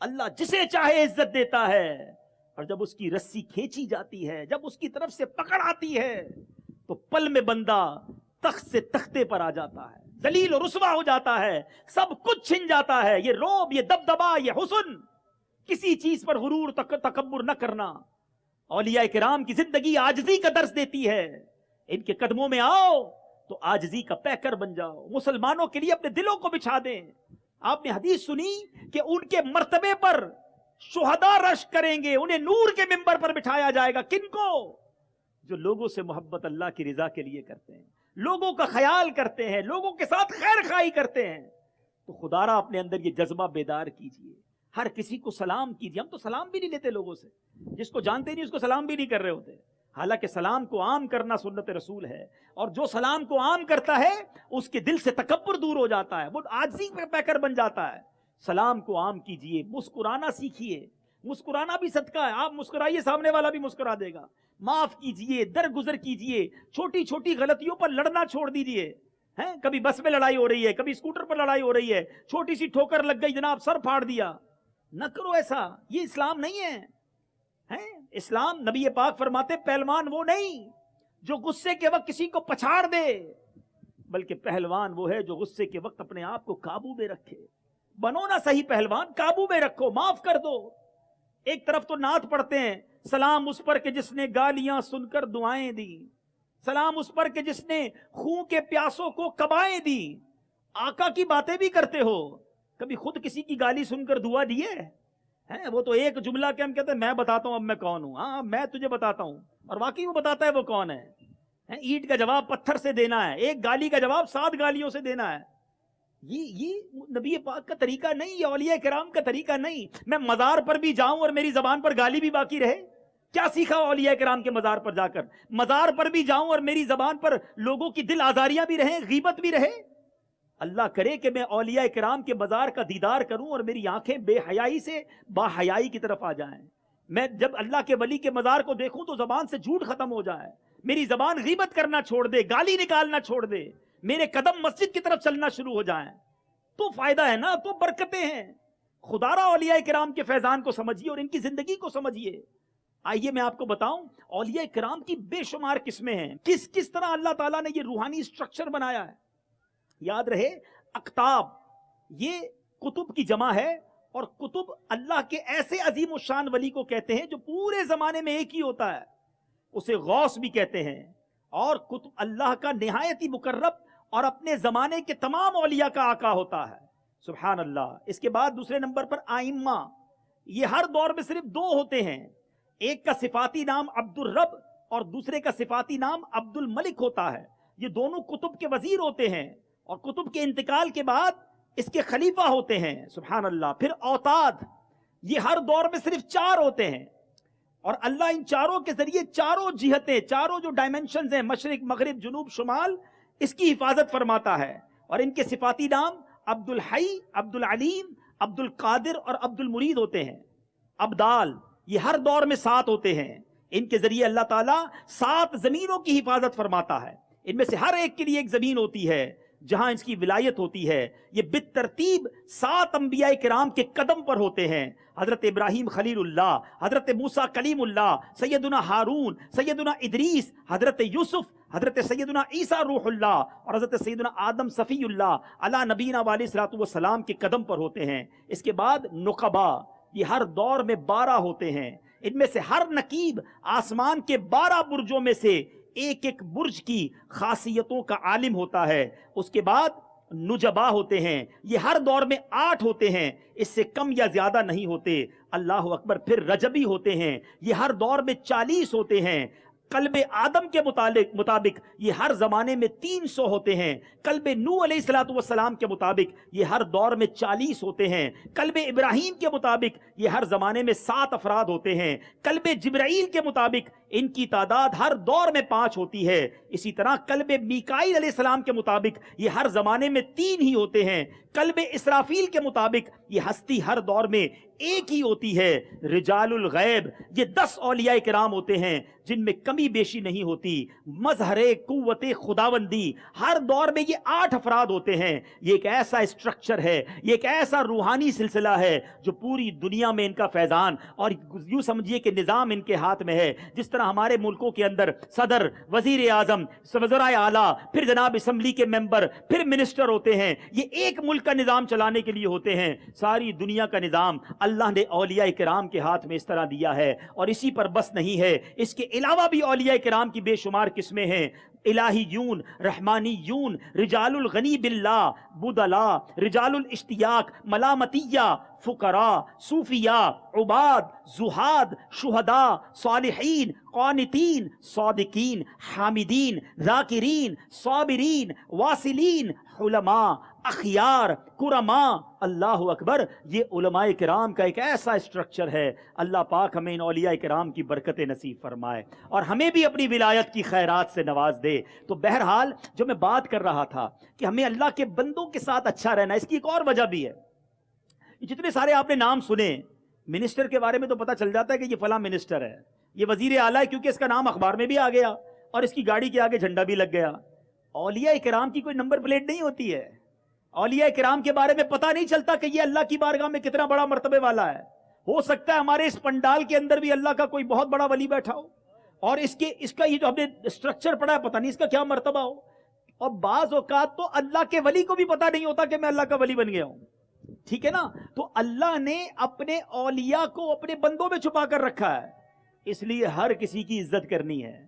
اللہ جسے چاہے عزت دیتا ہے، اور جب اس کی رسی کھینچی جاتی ہے، جب اس کی طرف سے پکڑ آتی ہے، تو پل میں بندہ تخت سے تختے پر آ جاتا ہے، ذلیل و رسوا ہو جاتا ہے، سب کچھ چھن جاتا ہے۔ یہ روب، یہ دبدبا، یہ حسن، کسی چیز پر غرور تکبر نہ کرنا۔ اولیاء کرام کی زندگی عاجزی کا درس دیتی ہے۔ ان کے قدموں میں آؤ تو عاجزی کا پیکر بن جاؤ، مسلمانوں کے لیے اپنے دلوں کو بچھا دیں۔ آپ نے حدیث سنی کہ ان کے مرتبے پر شہداء رشک کریں گے، انہیں نور کے منبر پر بٹھایا جائے گا۔ کن کو؟ جو لوگوں سے محبت اللہ کی رضا کے لیے کرتے ہیں، لوگوں کا خیال کرتے ہیں، لوگوں کے ساتھ خیر خواہی کرتے ہیں۔ تو خدا را اپنے اندر یہ جذبہ بیدار کیجئے، ہر کسی کو سلام کیجئے۔ ہم تو سلام بھی نہیں لیتے لوگوں سے، جس کو جانتے نہیں اس کو سلام بھی نہیں کر رہے ہوتے، حالانکہ سلام کو عام کرنا سنت رسول ہے، اور جو سلام کو عام کرتا ہے اس کے دل سے تکبر دور ہو جاتا ہے، وہ عاجزی کا پیکر بن جاتا ہے۔ سلام کو عام کیجئے، مسکرانا سیکھیے، مسکرانا بھی صدقہ ہے، آپ مسکرائیے سامنے والا بھی مسکرا دے گا۔ معاف کیجئے، درگزر کیجئے، چھوٹی چھوٹی غلطیوں پر لڑنا چھوڑ دیجئے۔ کبھی بس میں لڑائی ہو رہی ہے، کبھی اسکوٹر پر لڑائی ہو رہی ہے، چھوٹی سی ٹھوکر لگ گئی جناب سر پھاڑ دیا، نہ کرو ایسا، یہ اسلام نہیں ہے۔ اسلام، نبی پاک فرماتے پہلوان وہ نہیں جو غصے کے وقت کسی کو پچھاڑ دے، بلکہ پہلوان وہ ہے جو غصے کے وقت اپنے آپ کو قابو میں رکھے۔ بنو نا صحیح پہلوان، قابو میں رکھو، معاف کر دو۔ ایک طرف تو نعت پڑھتے ہیں، سلام اس پر کہ جس نے گالیاں سن کر دعائیں دی، سلام اس پر کہ جس نے خون کے پیاسوں کو قبائیں دی۔ آقا کی باتیں بھی کرتے ہو، کبھی خود کسی کی گالی سن کر دعا دیے ہیں؟ وہ تو ایک جملہ کہ ہم کہتے ہیں میں بتاتا ہوں اب میں کون ہوں، ہاں میں تجھے بتاتا ہوں، اور واقعی وہ بتاتا ہے وہ کون ہے۔ اینٹ کا جواب پتھر سے دینا ہے، ایک گالی کا جواب 7 گالیوں سے دینا ہے۔ یہ نبی پاک کا طریقہ نہیں، یہ اولیاء کرام کا طریقہ نہیں۔ میں مزار پر بھی جاؤں اور میری زبان پر گالی بھی باقی رہے، کیا سیکھا اولیاء کرام کے مزار پر جا کر؟ مزار پر بھی جاؤں اور میری زبان پر لوگوں کی دل آزاریاں بھی رہیں، غیبت بھی رہے؟ اللہ کرے کہ میں اولیاء کرام کے مزار کا دیدار کروں اور میری آنکھیں بے حیائی سے با حیائی کی طرف آ جائیں۔ میں جب اللہ کے ولی کے مزار کو دیکھوں تو زبان سے جھوٹ ختم ہو جائے، میری زبان غیبت کرنا چھوڑ دے، گالی نکالنا چھوڑ دے، میرے قدم مسجد کی طرف چلنا شروع ہو جائیں، تو فائدہ ہے نا، تو برکتیں ہیں۔ خدا را اولیاء کرام کے فیضان کو سمجھیے اور ان کی زندگی کو سمجھیے۔ آئیے میں آپ کو بتاؤں اولیاء کرام کی بے شمار قسمیں ہیں، کس طرح اللہ تعالیٰ نے یہ روحانی سٹرکچر بنایا ہے۔ یاد رہے اقطاب یہ کتب کی جمع ہے، اور کتب اللہ کے ایسے عظیم الشان ولی کو کہتے ہیں جو پورے زمانے میں ایک ہی ہوتا ہے، اسے غوث بھی کہتے ہیں۔ اور کتب اللہ کا نہایت ہی مقرب اور اپنے زمانے کے تمام اولیاء کا آقا ہوتا ہے، سبحان اللہ۔ اس کے بعد دوسرے نمبر پر آئمہ، یہ ہر دور میں صرف 2 ہوتے ہیں، ایک کا صفاتی نام عبد الرب اور دوسرے کا صفاتی نام عبد الملک ہوتا ہے۔ یہ دونوں کتب کے وزیر ہوتے ہیں، اور کتب کے انتقال کے بعد اس کے خلیفہ ہوتے ہیں، سبحان اللہ۔ پھر اوتاد، یہ ہر دور میں صرف 4 ہوتے ہیں، اور اللہ ان چاروں کے ذریعے چاروں جہتیں، چاروں جو ڈائمنشنز ہیں، مشرق مغرب جنوب شمال، اس کی حفاظت فرماتا ہے. اور ان کے صفاتی نام عبد الحی، عبد العلیم، عبد القادر اور عبد المرید ہوتے ہیں. ابدال یہ ہر دور میں 7 ہوتے ہیں. ان کے ذریعے اللہ تعالیٰ 7 زمینوں کی حفاظت فرماتا ہے. ان میں سے ہر ایک کے لیے ایک زمین ہوتی ہے جہاں اس کی ولایت ہوتی ہے. یہ بالترتیب 7 انبیاء کرام کے قدم پر ہوتے ہیں. حضرت ابراہیم خلیل اللہ، حضرت موسیٰ کلیم اللہ، سیدنا ہارون، سیدنا ادریس، حضرت یوسف، حضرت سیدنا عیسیٰ روح اللہ اور حضرت سیدنا آدم صفی اللہ علی نبینا علیہ الصلوۃ والسلام کے قدم پر ہوتے ہیں. اس کے بعد نقبا، یہ ہر دور میں 12 ہوتے ہیں. ان میں سے ہر نقیب آسمان کے 12 برجوں میں سے ایک ایک برج کی خاصیتوں کا عالم ہوتا ہے. اس کے بعد نجبا ہوتے ہیں، یہ ہر دور میں 8 ہوتے ہیں، اس سے کم یا زیادہ نہیں ہوتے. اللہ اکبر. پھر رجبی ہوتے ہیں، یہ ہر دور میں 40 ہوتے ہیں. قلب آدم کے مطابق یہ ہر زمانے میں 300 ہوتے ہیں. قلب نوح علیہ الصلوۃ والسلام کے مطابق یہ ہر دور میں 40 ہوتے ہیں. قلب ابراہیم کے مطابق یہ ہر زمانے میں 7 افراد ہوتے ہیں. قلب جبرائیل کے مطابق ان کی تعداد ہر دور میں 5 ہوتی ہے. اسی طرح قلب میکائیل علیہ السلام کے مطابق یہ ہر زمانے میں 3 ہی ہوتے ہیں. قلب اسرافیل کے مطابق یہ ہستی ہر دور میں ایک ہی ہوتی ہے. رجال الغیب یہ 10 اولیاء کرام ہوتے ہیں جن میں کمی بیشی نہیں ہوتی. مظہر قوت خداوندی ہر دور میں یہ 8 افراد ہوتے ہیں. یہ ایک ایسا اسٹرکچر ہے، یہ ایک ایسا روحانی سلسلہ ہے جو پوری دنیا میں ان کا فیضان اور یوں سمجھیے کہ نظام ان کے ہاتھ میں ہے. جس طرح ہمارے ملکوں کے اندر صدر، وزیر اعظم، وزرائے اعلیٰ، پھر جناب اسمبلی کے ممبر، پھر منسٹر ہوتے ہیں، یہ ایک ملک کا نظام چلانے کے لیے ہوتے ہیں. ساری دنیا کا نظام اللہ نے اولیاء کرام کے ہاتھ میں اس طرح دیا ہے. اور اسی پر بس نہیں ہے، اس کے علاوہ بھی اولیاء کرام کی بے شمار قسمیں ہیں. الہیون، رحمانیون، رجال الغنی باللہ، بدلا، رجال الاشتیاق، ملامتیہ، فقراء، صوفیاء، عباد، زہاد، شہداء، صالحین، قانتین، صادقین، حامدین، ذاکرین، صابرین، واصلین، علماء، اخیار، کرماء. اللہ اکبر. یہ علماء کرام کا ایک ایسا اسٹرکچر ہے. اللہ پاک ہمیں ان اولیاء کرام کی برکت نصیب فرمائے اور ہمیں بھی اپنی ولایت کی خیرات سے نواز دے. تو بہرحال جو میں بات کر رہا تھا کہ ہمیں اللہ کے بندوں کے ساتھ اچھا رہنا، اس کی ایک اور وجہ بھی ہے. جتنے سارے آپ نے نام سنے، منسٹر کے بارے میں تو پتہ چل جاتا ہے کہ یہ فلاں منسٹر ہے، یہ وزیر اعلیٰ ہے کیونکہ اس کا نام اخبار میں بھی آ گیا اور اس کی گاڑی کے آگے جھنڈا بھی لگ گیا. اولیاء کرام کی کوئی نمبر پلیٹ نہیں ہوتی ہے. اولیاء کرام کے بارے میں پتہ نہیں چلتا کہ یہ اللہ کی بارگاہ میں کتنا بڑا مرتبے والا ہے. ہو سکتا ہے ہمارے اس پنڈال کے اندر بھی اللہ کا کوئی بہت بڑا ولی بیٹھا ہو اور اس کا یہ جو ہم نے اسٹرکچر پڑھا ہے پتہ نہیں اس کا کیا مرتبہ ہو. اور بعض اوقات تو اللہ کے ولی کو بھی پتہ نہیں ہوتا کہ میں اللہ کا ولی بن گیا ہوں. ٹھیک ہے نا. تو اللہ نے اپنے اولیاء کو اپنے بندوں میں چھپا کر رکھا ہے، اس لیے ہر کسی کی عزت کرنی ہے.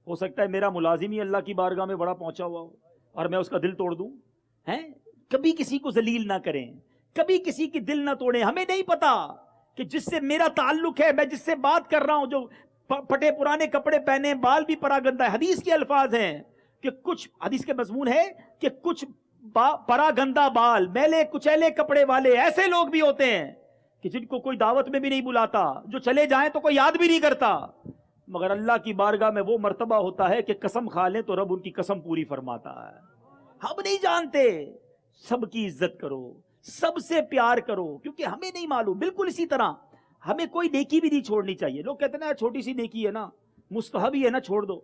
ہو سکتا ہے میرا ملازم ہی اللہ کی بارگاہ میں بڑا پہنچا ہوا ہو اور میں اس کا دل توڑ دوں. ہیں کبھی کسی کو ذلیل نہ کریں، کبھی کسی کی دل نہ توڑیں. ہمیں نہیں پتا کہ جس سے میرا تعلق ہے، میں جس سے بات کر رہا ہوں، جو پھٹے پرانے کپڑے پہنے، بال بھی پرا گندہ ہے. حدیث کے الفاظ ہیں کہ کچھ، حدیث کے مضمون ہے کہ کچھ پرا گندہ بال، میلے کچیلے کپڑے والے ایسے لوگ بھی ہوتے ہیں کہ جن کو کوئی دعوت میں بھی نہیں بلاتا، جو چلے جائیں تو کوئی یاد بھی نہیں کرتا، مگر اللہ کی بارگاہ میں وہ مرتبہ ہوتا ہے کہ قسم کھا لیں تو رب ان کی قسم پوری فرماتا ہے. ہم نہیں جانتے. سب کی عزت کرو، سب سے پیار کرو، کیونکہ ہمیں نہیں معلوم. بالکل اسی طرح ہمیں کوئی نیکی بھی نہیں چھوڑنی چاہیے. لوگ کہتے ہیں نا چھوٹی سی نیکی ہے نا، مستحب ہی ہے نا، چھوڑ دو،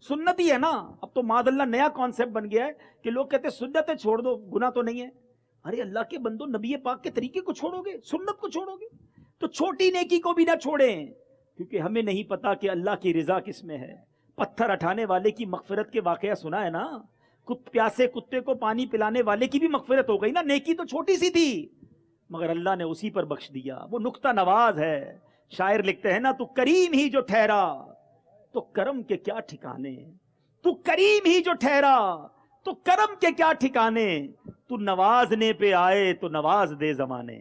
سنت ہی ہے نا. اب تو معاذ اللہ نیا کانسیپٹ بن گیا ہے کہ لوگ کہتے ہیں سنت ہے چھوڑ دو، گناہ تو نہیں ہے. ارے اللہ کے بندو، نبی پاک کے طریقے کو چھوڑو گے، سنت کو چھوڑو گے تو چھوٹی نیکی کو بھی نہ چھوڑیں، کیونکہ ہمیں نہیں پتا کہ اللہ کی رضا کس میں ہے. پتھر اٹھانے والے کی مغفرت کے واقعہ سنا ہے نا، پیاسے کتے کو پانی پلانے والے کی بھی مغفرت ہو گئی نا. نیکی تو چھوٹی سی تھی مگر اللہ نے اسی پر بخش دیا. وہ نقطہ نواز ہے. شاعر لکھتے ہیں نا، تو کریم ہی جو ٹھہرا تو کرم کے کیا ٹھکانے، تو کریم ہی جو ٹھہرا تو کرم کے کیا ٹھکانے، تو نوازنے پہ آئے تو نواز دے زمانے.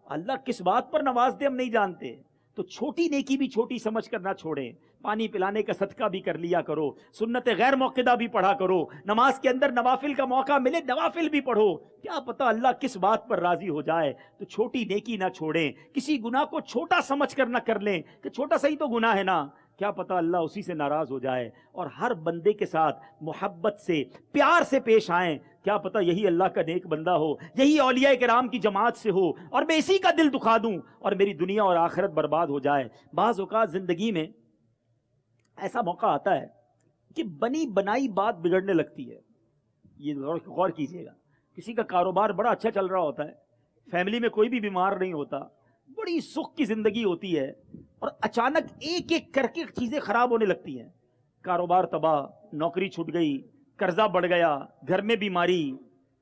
اللہ کس بات پر نواز دے ہم نہیں جانتے. تو چھوٹی نیکی بھی چھوٹی سمجھ کر نہ چھوڑیں. پانی پلانے کا صدقہ بھی کر لیا کرو، سنت غیر موقدہ بھی پڑھا کرو، نماز کے اندر نوافل کا موقع ملے نوافل بھی پڑھو، کیا پتہ اللہ کس بات پر راضی ہو جائے۔ تو چھوٹی نیکی نہ چھوڑیں، کسی گناہ کو چھوٹا سمجھ کر نہ کر لیں کہ چھوٹا سا ہی تو گناہ ہے نا، کیا پتہ اللہ اسی سے ناراض ہو جائے۔ اور ہر بندے کے ساتھ محبت سے پیار سے پیش آئیں، کیا پتہ یہی اللہ کا نیک بندہ ہو، یہی اولیاء کرام کی جماعت سے ہو، اور میں اسی کا دل دکھا دوں اور میری دنیا اور آخرت برباد ہو جائے۔ بعض اوقات زندگی میں ایسا موقع آتا ہے کہ بنی بنائی بات بگڑنے لگتی ہے۔ یہ غور کیجئے گا، کسی کا کاروبار بڑا اچھا چل رہا ہوتا ہے، فیملی میں کوئی بھی بیمار نہیں ہوتا، بڑی سکھ کی زندگی ہوتی ہے، اور اچانک ایک ایک کر کے چیزیں خراب ہونے لگتی ہیں، کاروبار تباہ، نوکری چھوٹ گئی، قرضہ بڑھ گیا، گھر میں بیماری،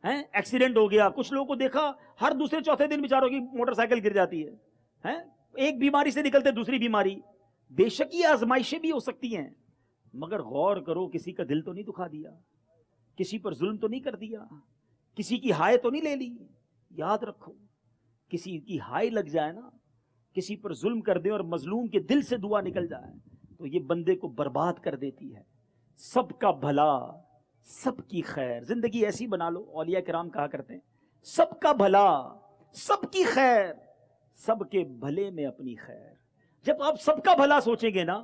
ایکسیڈنٹ ہو گیا۔ کچھ لوگوں کو دیکھا ہر دوسرے چوتھے دن بیچاروں کی موٹر سائیکل گر جاتی ہے، ایک بیماری سے نکلتے دوسری بیماری۔ بے شک یہ آزمائشیں بھی ہو سکتی ہیں، مگر غور کرو کسی کا دل تو نہیں دکھا دیا، کسی پر ظلم تو نہیں کر دیا، کسی کی ہائے تو نہیں لے لی۔ یاد رکھو، کسی کی ہائے لگ جائے نا، کسی پر ظلم کر دے اور مظلوم کے دل سے دعا نکل جائے تو یہ بندے کو برباد کر دیتی ہے۔ سب کا بھلا، سب کی خیر، زندگی ایسی بنا لو، اولیاء کرام کہا کرتے ہیں سب کا بھلا، سب کی خیر، سب کے بھلے میں اپنی خیر۔ جب آپ سب کا بھلا سوچیں گے نا،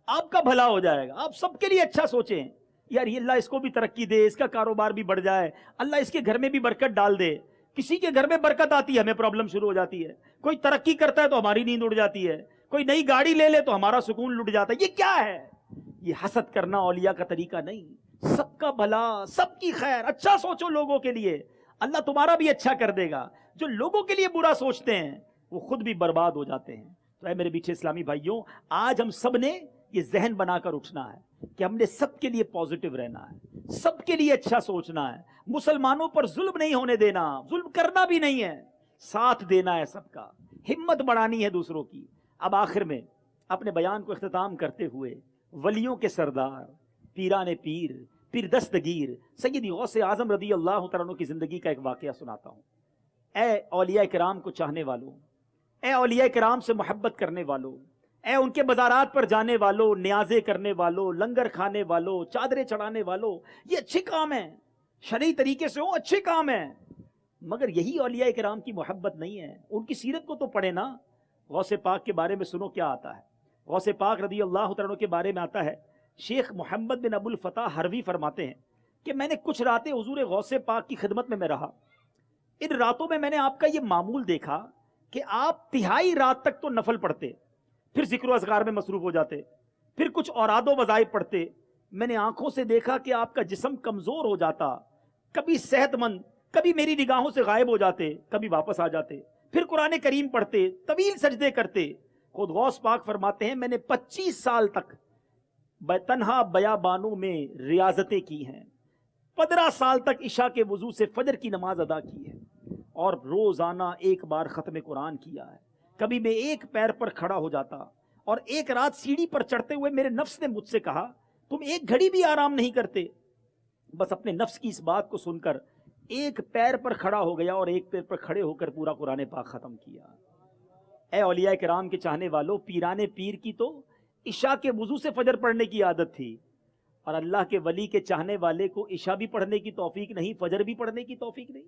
آپ کا بھلا ہو جائے گا۔ آپ سب کے لیے اچھا سوچیں، یار یہ اللہ اس کو بھی ترقی دے، اس کا کاروبار بھی بڑھ جائے، اللہ اس کے گھر میں بھی برکت ڈال دے۔ کسی کے گھر میں برکت آتی ہے ہمیں پرابلم شروع ہو جاتی ہے، کوئی ترقی کرتا ہے تو ہماری نیند اڑ جاتی ہے، کوئی نئی گاڑی لے لے تو ہمارا سکون لٹ جاتا ہے۔ یہ کیا ہے؟ یہ حسد کرنا اولیاء کا طریقہ نہیں۔ سب کا بھلا، سب کی خیر، اچھا سوچو لوگوں کے لیے، اللہ تمہارا بھی اچھا کر دے گا۔ جو لوگوں کے لیے برا سوچتے ہیں وہ خود بھی برباد ہو جاتے ہیں۔ تو اے میرے پیچھے اسلامی بھائیوں، آج ہم سب نے یہ ذہن بنا کر اٹھنا ہے کہ ہم نے سب کے لیے پازیٹیو رہنا ہے، سب کے لیے اچھا سوچنا ہے، مسلمانوں پر ظلم نہیں ہونے دینا، ظلم کرنا بھی نہیں ہے، ساتھ دینا ہے سب کا، ہمت بڑھانی ہے دوسروں کی۔ اب آخر میں اپنے بیان کو اختتام کرتے ہوئے ولیوں کے سردار، پیران پیر، پیر دستگیر سیدی غوث اعظم رضی اللہ تعالیٰ عنہ کی زندگی کا ایک واقعہ سناتا ہوں۔ اے اولیاء کرام کو چاہنے والوں، اے اولیاء کرام سے محبت کرنے والوں، اے ان کے مزارات پر جانے والوں، نیازیں کرنے والوں، لنگر کھانے والوں، چادریں چڑھانے والوں، یہ اچھے کام ہیں، شرعی طریقے سے ہوں اچھے کام ہیں، مگر یہی اولیاء کرام کی محبت نہیں ہے۔ ان کی سیرت کو تو پڑھے نا، غوث پاک کے بارے میں سنو کیا آتا ہے۔ غوث پاک رضی اللہ تعالیٰ عنہ کے بارے میں آتا ہے، شیخ محمد بن ابو الفتح ہروی فرماتے ہیں کہ میں نے کچھ راتیں حضور غوث پاک کی خدمت میں رہا۔ ان راتوں میں نے آپ کا یہ معمول دیکھا کہ آپ تہائی رات تک تو نفل پڑھتے، پھر ذکر و اذکار میں مصروف ہو جاتے، پھر کچھ اوراد و وظائف پڑھتے۔ میں نے آنکھوں سے دیکھا کہ آپ کا جسم کمزور ہو جاتا، کبھی صحت مند، کبھی میری نگاہوں سے غائب ہو جاتے، کبھی واپس آ جاتے، پھر قرآن کریم پڑھتے، طویل سجدے کرتے۔ خود غوث پاک فرماتے ہیں میں نے 25 سال تک تنہا بیابانوں میں ریاضتیں کی ہیں، 15 سال تک عشاء کے وضو سے فجر کی نماز ادا کی ہے، اور روزانہ ایک بار ختم قرآن کیا ہے۔ کبھی میں ایک پیر پر کھڑا ہو جاتا، اور ایک رات سیڑھی پر چڑھتے ہوئے میرے نفس نے مجھ سے کہا تم ایک گھڑی بھی آرام نہیں کرتے۔ بس اپنے نفس کی اس بات کو سن کر ایک پیر پر کھڑا ہو گیا اور ایک پیر پر کھڑے ہو کر پورا قرآن پاک ختم کیا۔ اے اولیاء کرام کے چاہنے والوں، پیران پیر کی تو عشاء کے وضو سے فجر پڑھنے کی عادت تھی، اور اللہ کے ولی کے چاہنے والے کو عشاء بھی پڑھنے کی توفیق نہیں، فجر بھی پڑھنے کی توفیق نہیں۔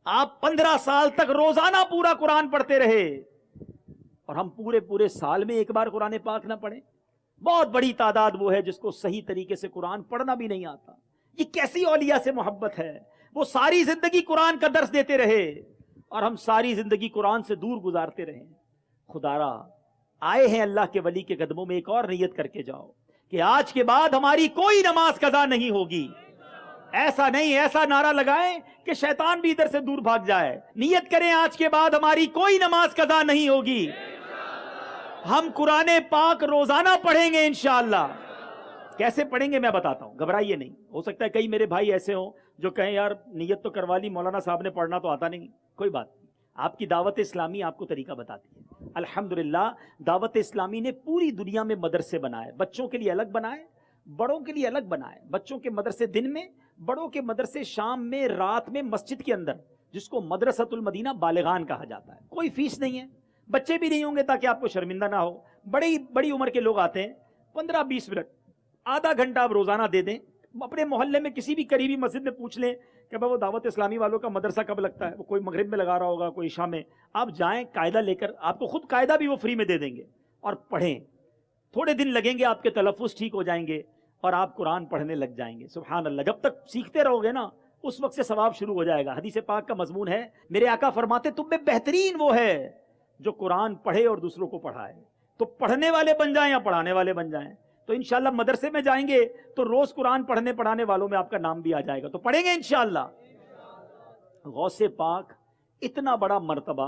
آپ 15 سال تک روزانہ پورا قرآن پڑھتے رہے، اور ہم پورے سال میں ایک بار قرآن پاک نہ پڑھیں۔ بہت بڑی تعداد وہ ہے جس کو صحیح طریقے سے قرآن پڑھنا بھی نہیں آتا۔ یہ کیسی اولیاء سے محبت ہے؟ وہ ساری زندگی قرآن کا درس دیتے رہے اور ہم ساری زندگی قرآن سے دور گزارتے رہے۔ خدارا آئے ہیں اللہ کے ولی کے قدموں میں، ایک اور نیت کر کے جاؤ کہ آج کے بعد ہماری کوئی نماز قضا نہیں ہوگی۔ ایسا نہیں، ایسا نعرہ لگائیں کہ شیطان بھی ادھر سے دور بھاگ جائے۔ نیت کریں آج کے بعد ہماری کوئی نماز قضا نہیں ہوگی، ہم قرآن پاک روزانہ پڑھیں گے انشاءاللہ۔ کیسے پڑھیں گے میں بتاتا ہوں، گھبرائیے نہیں۔ ہو سکتا ہے کئی میرے بھائی ایسے ہوں جو کہیں یار نیت تو کروا لی، مولانا صاحب نے پڑھنا تو آتا نہیں۔ کوئی بات نہیں، آپ کی دعوت اسلامی آپ کو طریقہ بتاتی ہے۔ الحمدللہ دعوت اسلامی نے پوری دنیا میں مدرسے بنائے، بچوں کے لیے الگ بنائے، بڑوں کے لیے الگ بنائے۔ بچوں کے مدرسے دن میں، بڑوں کے مدرسے شام میں، رات میں، مسجد کے اندر، جس کو مدرسۃ المدینہ بالغان کہا جاتا ہے۔ کوئی فیس نہیں ہے، بچے بھی نہیں ہوں گے تاکہ آپ کو شرمندہ نہ ہو۔ بڑی عمر کے لوگ آتے ہیں، 15-20 منٹ, آدھا گھنٹہ آپ روزانہ دے دیں. اپنے محلے میں کسی بھی قریبی مسجد میں پوچھ لیں کہ وہ دعوت اسلامی والوں کا مدرسہ کب لگتا ہے, وہ کوئی مغرب میں لگا رہا ہوگا, کوئی عشاء میں. آپ جائیں قاعدہ لے کر, آپ کو خود قاعدہ بھی وہ فری میں دے دیں گے, اور پڑھیں. تھوڑے دن لگیں گے, آپ کے تلفظ ٹھیک ہو جائیں گے اور آپ قرآن پڑھنے لگ جائیں گے. سبحان اللہ. جب تک سیکھتے رہو گے نا, اس وقت سے ثواب شروع ہو جائے گا. حدیث پاک کا مضمون ہے, میرے آقا فرماتے تم میں بہترین وہ ہے جو قرآن پڑھے اور دوسروں کو پڑھائے. تو پڑھنے والے بن جائیں یا پڑھانے والے بن جائیں. تو انشاءاللہ مدرسے میں جائیں گے تو روز قرآن پڑھنے پڑھانے والوں میں آپ کا نام بھی آ جائے گا, تو پڑھیں گے انشاءاللہ. غوث پاک اتنا بڑا مرتبہ,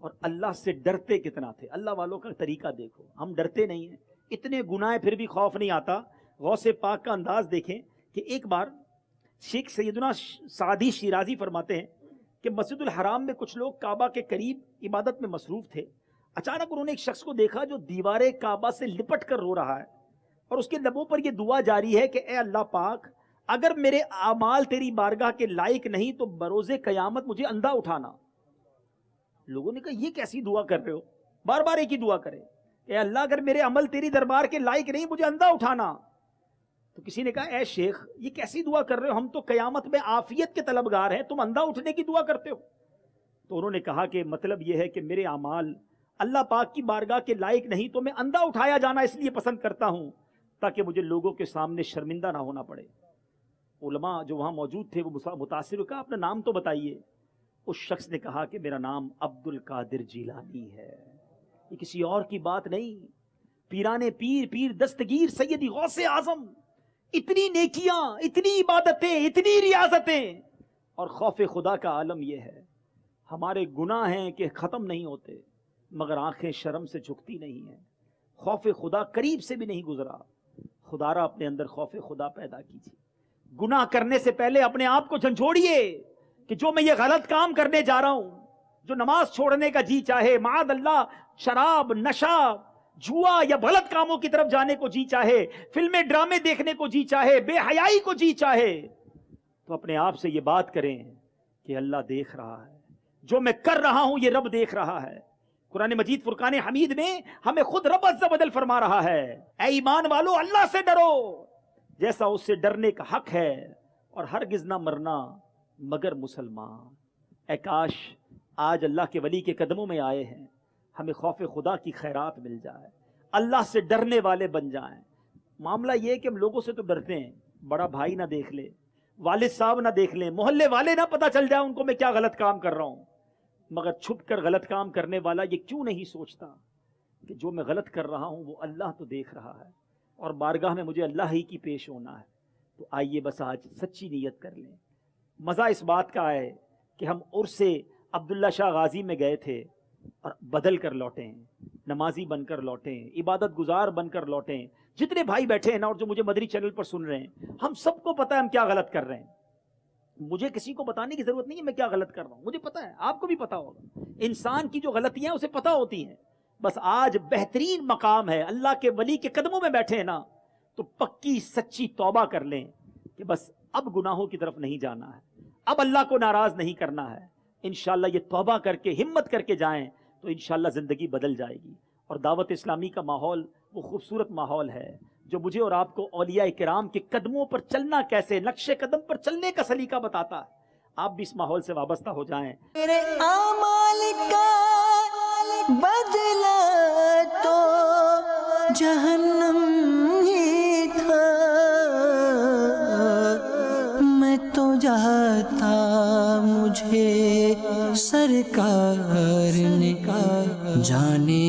اور اللہ سے ڈرتے کتنا تھے. اللہ والوں کا طریقہ دیکھو, ہم ڈرتے نہیں ہیں, اتنے گناہ پھر بھی خوف نہیں آتا. غوث پاک کا انداز دیکھیں کہ ایک بار شیخ سیدنا سعدی شیرازی فرماتے ہیں کہ مسجد الحرام میں کچھ لوگ کعبہ کے قریب عبادت میں مصروف تھے. اچانک انہوں نے ایک شخص کو دیکھا جو دیوار کعبہ سے لپٹ کر رو رہا ہے, اور اس کے لبوں پر یہ دعا جاری ہے کہ اے اللہ پاک, اگر میرے اعمال تیری بارگاہ کے لائق نہیں تو بروز قیامت مجھے اندھا اٹھانا. لوگوں نے کہا یہ کیسی دعا کر رہے ہو, بار بار ایک ہی دعا کرے, اے اللہ اگر میرے عمل تیری دربار کے لائق نہیں مجھے اندھا اٹھانا. تو کسی نے کہا اے شیخ یہ کیسی دعا کر رہے ہو, ہم تو قیامت میں عافیت کے طلبگار ہیں, تم اندھا اٹھنے کی دعا کرتے ہو. تو انہوں نے کہا کہ مطلب یہ ہے کہ میرے اعمال اللہ پاک کی بارگاہ کے لائق نہیں, تو میں اندھا اٹھایا جانا اس لیے پسند کرتا ہوں تاکہ مجھے لوگوں کے سامنے شرمندہ نہ ہونا پڑے. علماء جو وہاں موجود تھے وہ متاثر ہو, کہا اپنا نام تو بتائیے. اس شخص نے کہا کہ میرا نام عبد القادر جیلانی ہے, یہ کسی اور کی بات نہیں. پیرانے پیر, پیر دستگیر سیدی غوث اعظم, اتنی نیکیاں, اتنی عبادتیں, اتنی ریاضتیں, اور خوف خدا کا عالم یہ ہے. ہمارے گناہ ہیں کہ ختم نہیں ہوتے, مگر آنکھیں شرم سے جھکتی نہیں ہیں. خوف خدا قریب سے بھی نہیں گزرا. خدا را اپنے اندر خوف خدا پیدا کیجیے. گناہ کرنے سے پہلے اپنے آپ کو جھنجھوڑیے کہ جو میں یہ غلط کام کرنے جا رہا ہوں, جو نماز چھوڑنے کا جی چاہے, معاذ اللہ شراب, نشہ, جوا یا غلط کاموں کی طرف جانے کو جی چاہے, فلمیں ڈرامے دیکھنے کو جی چاہے, بے حیائی کو جی چاہے, تو اپنے آپ سے یہ بات کریں کہ اللہ دیکھ رہا ہے, جو میں کر رہا ہوں یہ رب دیکھ رہا ہے. قرآن مجید فرقان حمید میں ہمیں خود رب عز و جل فرما رہا ہے, اے ایمان والو اللہ سے ڈرو جیسا اس سے ڈرنے کا حق ہے, اور ہرگز نہ مرنا مگر مسلمان. اے کاش آج اللہ کے ولی کے قدموں میں آئے ہیں, ہمیں خوف خدا کی خیرات مل جائے, اللہ سے ڈرنے والے بن جائیں. معاملہ یہ ہے کہ ہم لوگوں سے تو ڈرتے ہیں, بڑا بھائی نہ دیکھ لے, والد صاحب نہ دیکھ لیں, محلے والے نہ پتہ چل جائے ان کو میں کیا غلط کام کر رہا ہوں. مگر چھپ کر غلط کام کرنے والا یہ کیوں نہیں سوچتا کہ جو میں غلط کر رہا ہوں وہ اللہ تو دیکھ رہا ہے, اور بارگاہ میں مجھے اللہ ہی کی پیش ہونا ہے. تو آئیے بس آج سچی نیت کر لیں. مزہ اس بات کا ہے کہ ہم عرس عبداللہ شاہ غازی میں گئے تھے اور بدل کر لوٹے ہیں, نمازی بن کر لوٹے ہیں, عبادت گزار بن کر لوٹے ہیں. جتنے بھائی بیٹھے ہیں نا, اور جو مجھے مدری چینل پر سن رہے ہیں, ہم سب کو پتہ ہے ہم کیا غلط کر رہے ہیں. مجھے کسی کو بتانے کی ضرورت نہیں ہے میں کیا غلط کر رہا ہوں, مجھے پتہ ہے, آپ کو بھی پتہ ہوگا. انسان کی جو غلطیاں ہیں اسے پتہ ہوتی ہیں. بس آج بہترین مقام ہے, اللہ کے ولی کے قدموں میں بیٹھے ہیں نا, تو پکی سچی توبہ کر لیں کہ بس اب گناہوں کی طرف نہیں جانا ہے, اب اللہ کو ناراض نہیں کرنا ہے. انشاءاللہ یہ توبہ کر کے ہمت کر کے جائیں تو انشاءاللہ زندگی بدل جائے گی. اور دعوت اسلامی کا ماحول وہ خوبصورت ماحول ہے جو مجھے اور آپ کو اولیاء کرام کے قدموں پر چلنا کیسے, نقش قدم پر چلنے کا سلیقہ بتاتا ہے. آپ بھی اس ماحول سے وابستہ ہو جائیں. میرے اعمال کا بدلہ تو جہنم ہی تھا, میں تو جاتا مجھے سرکار نے جانے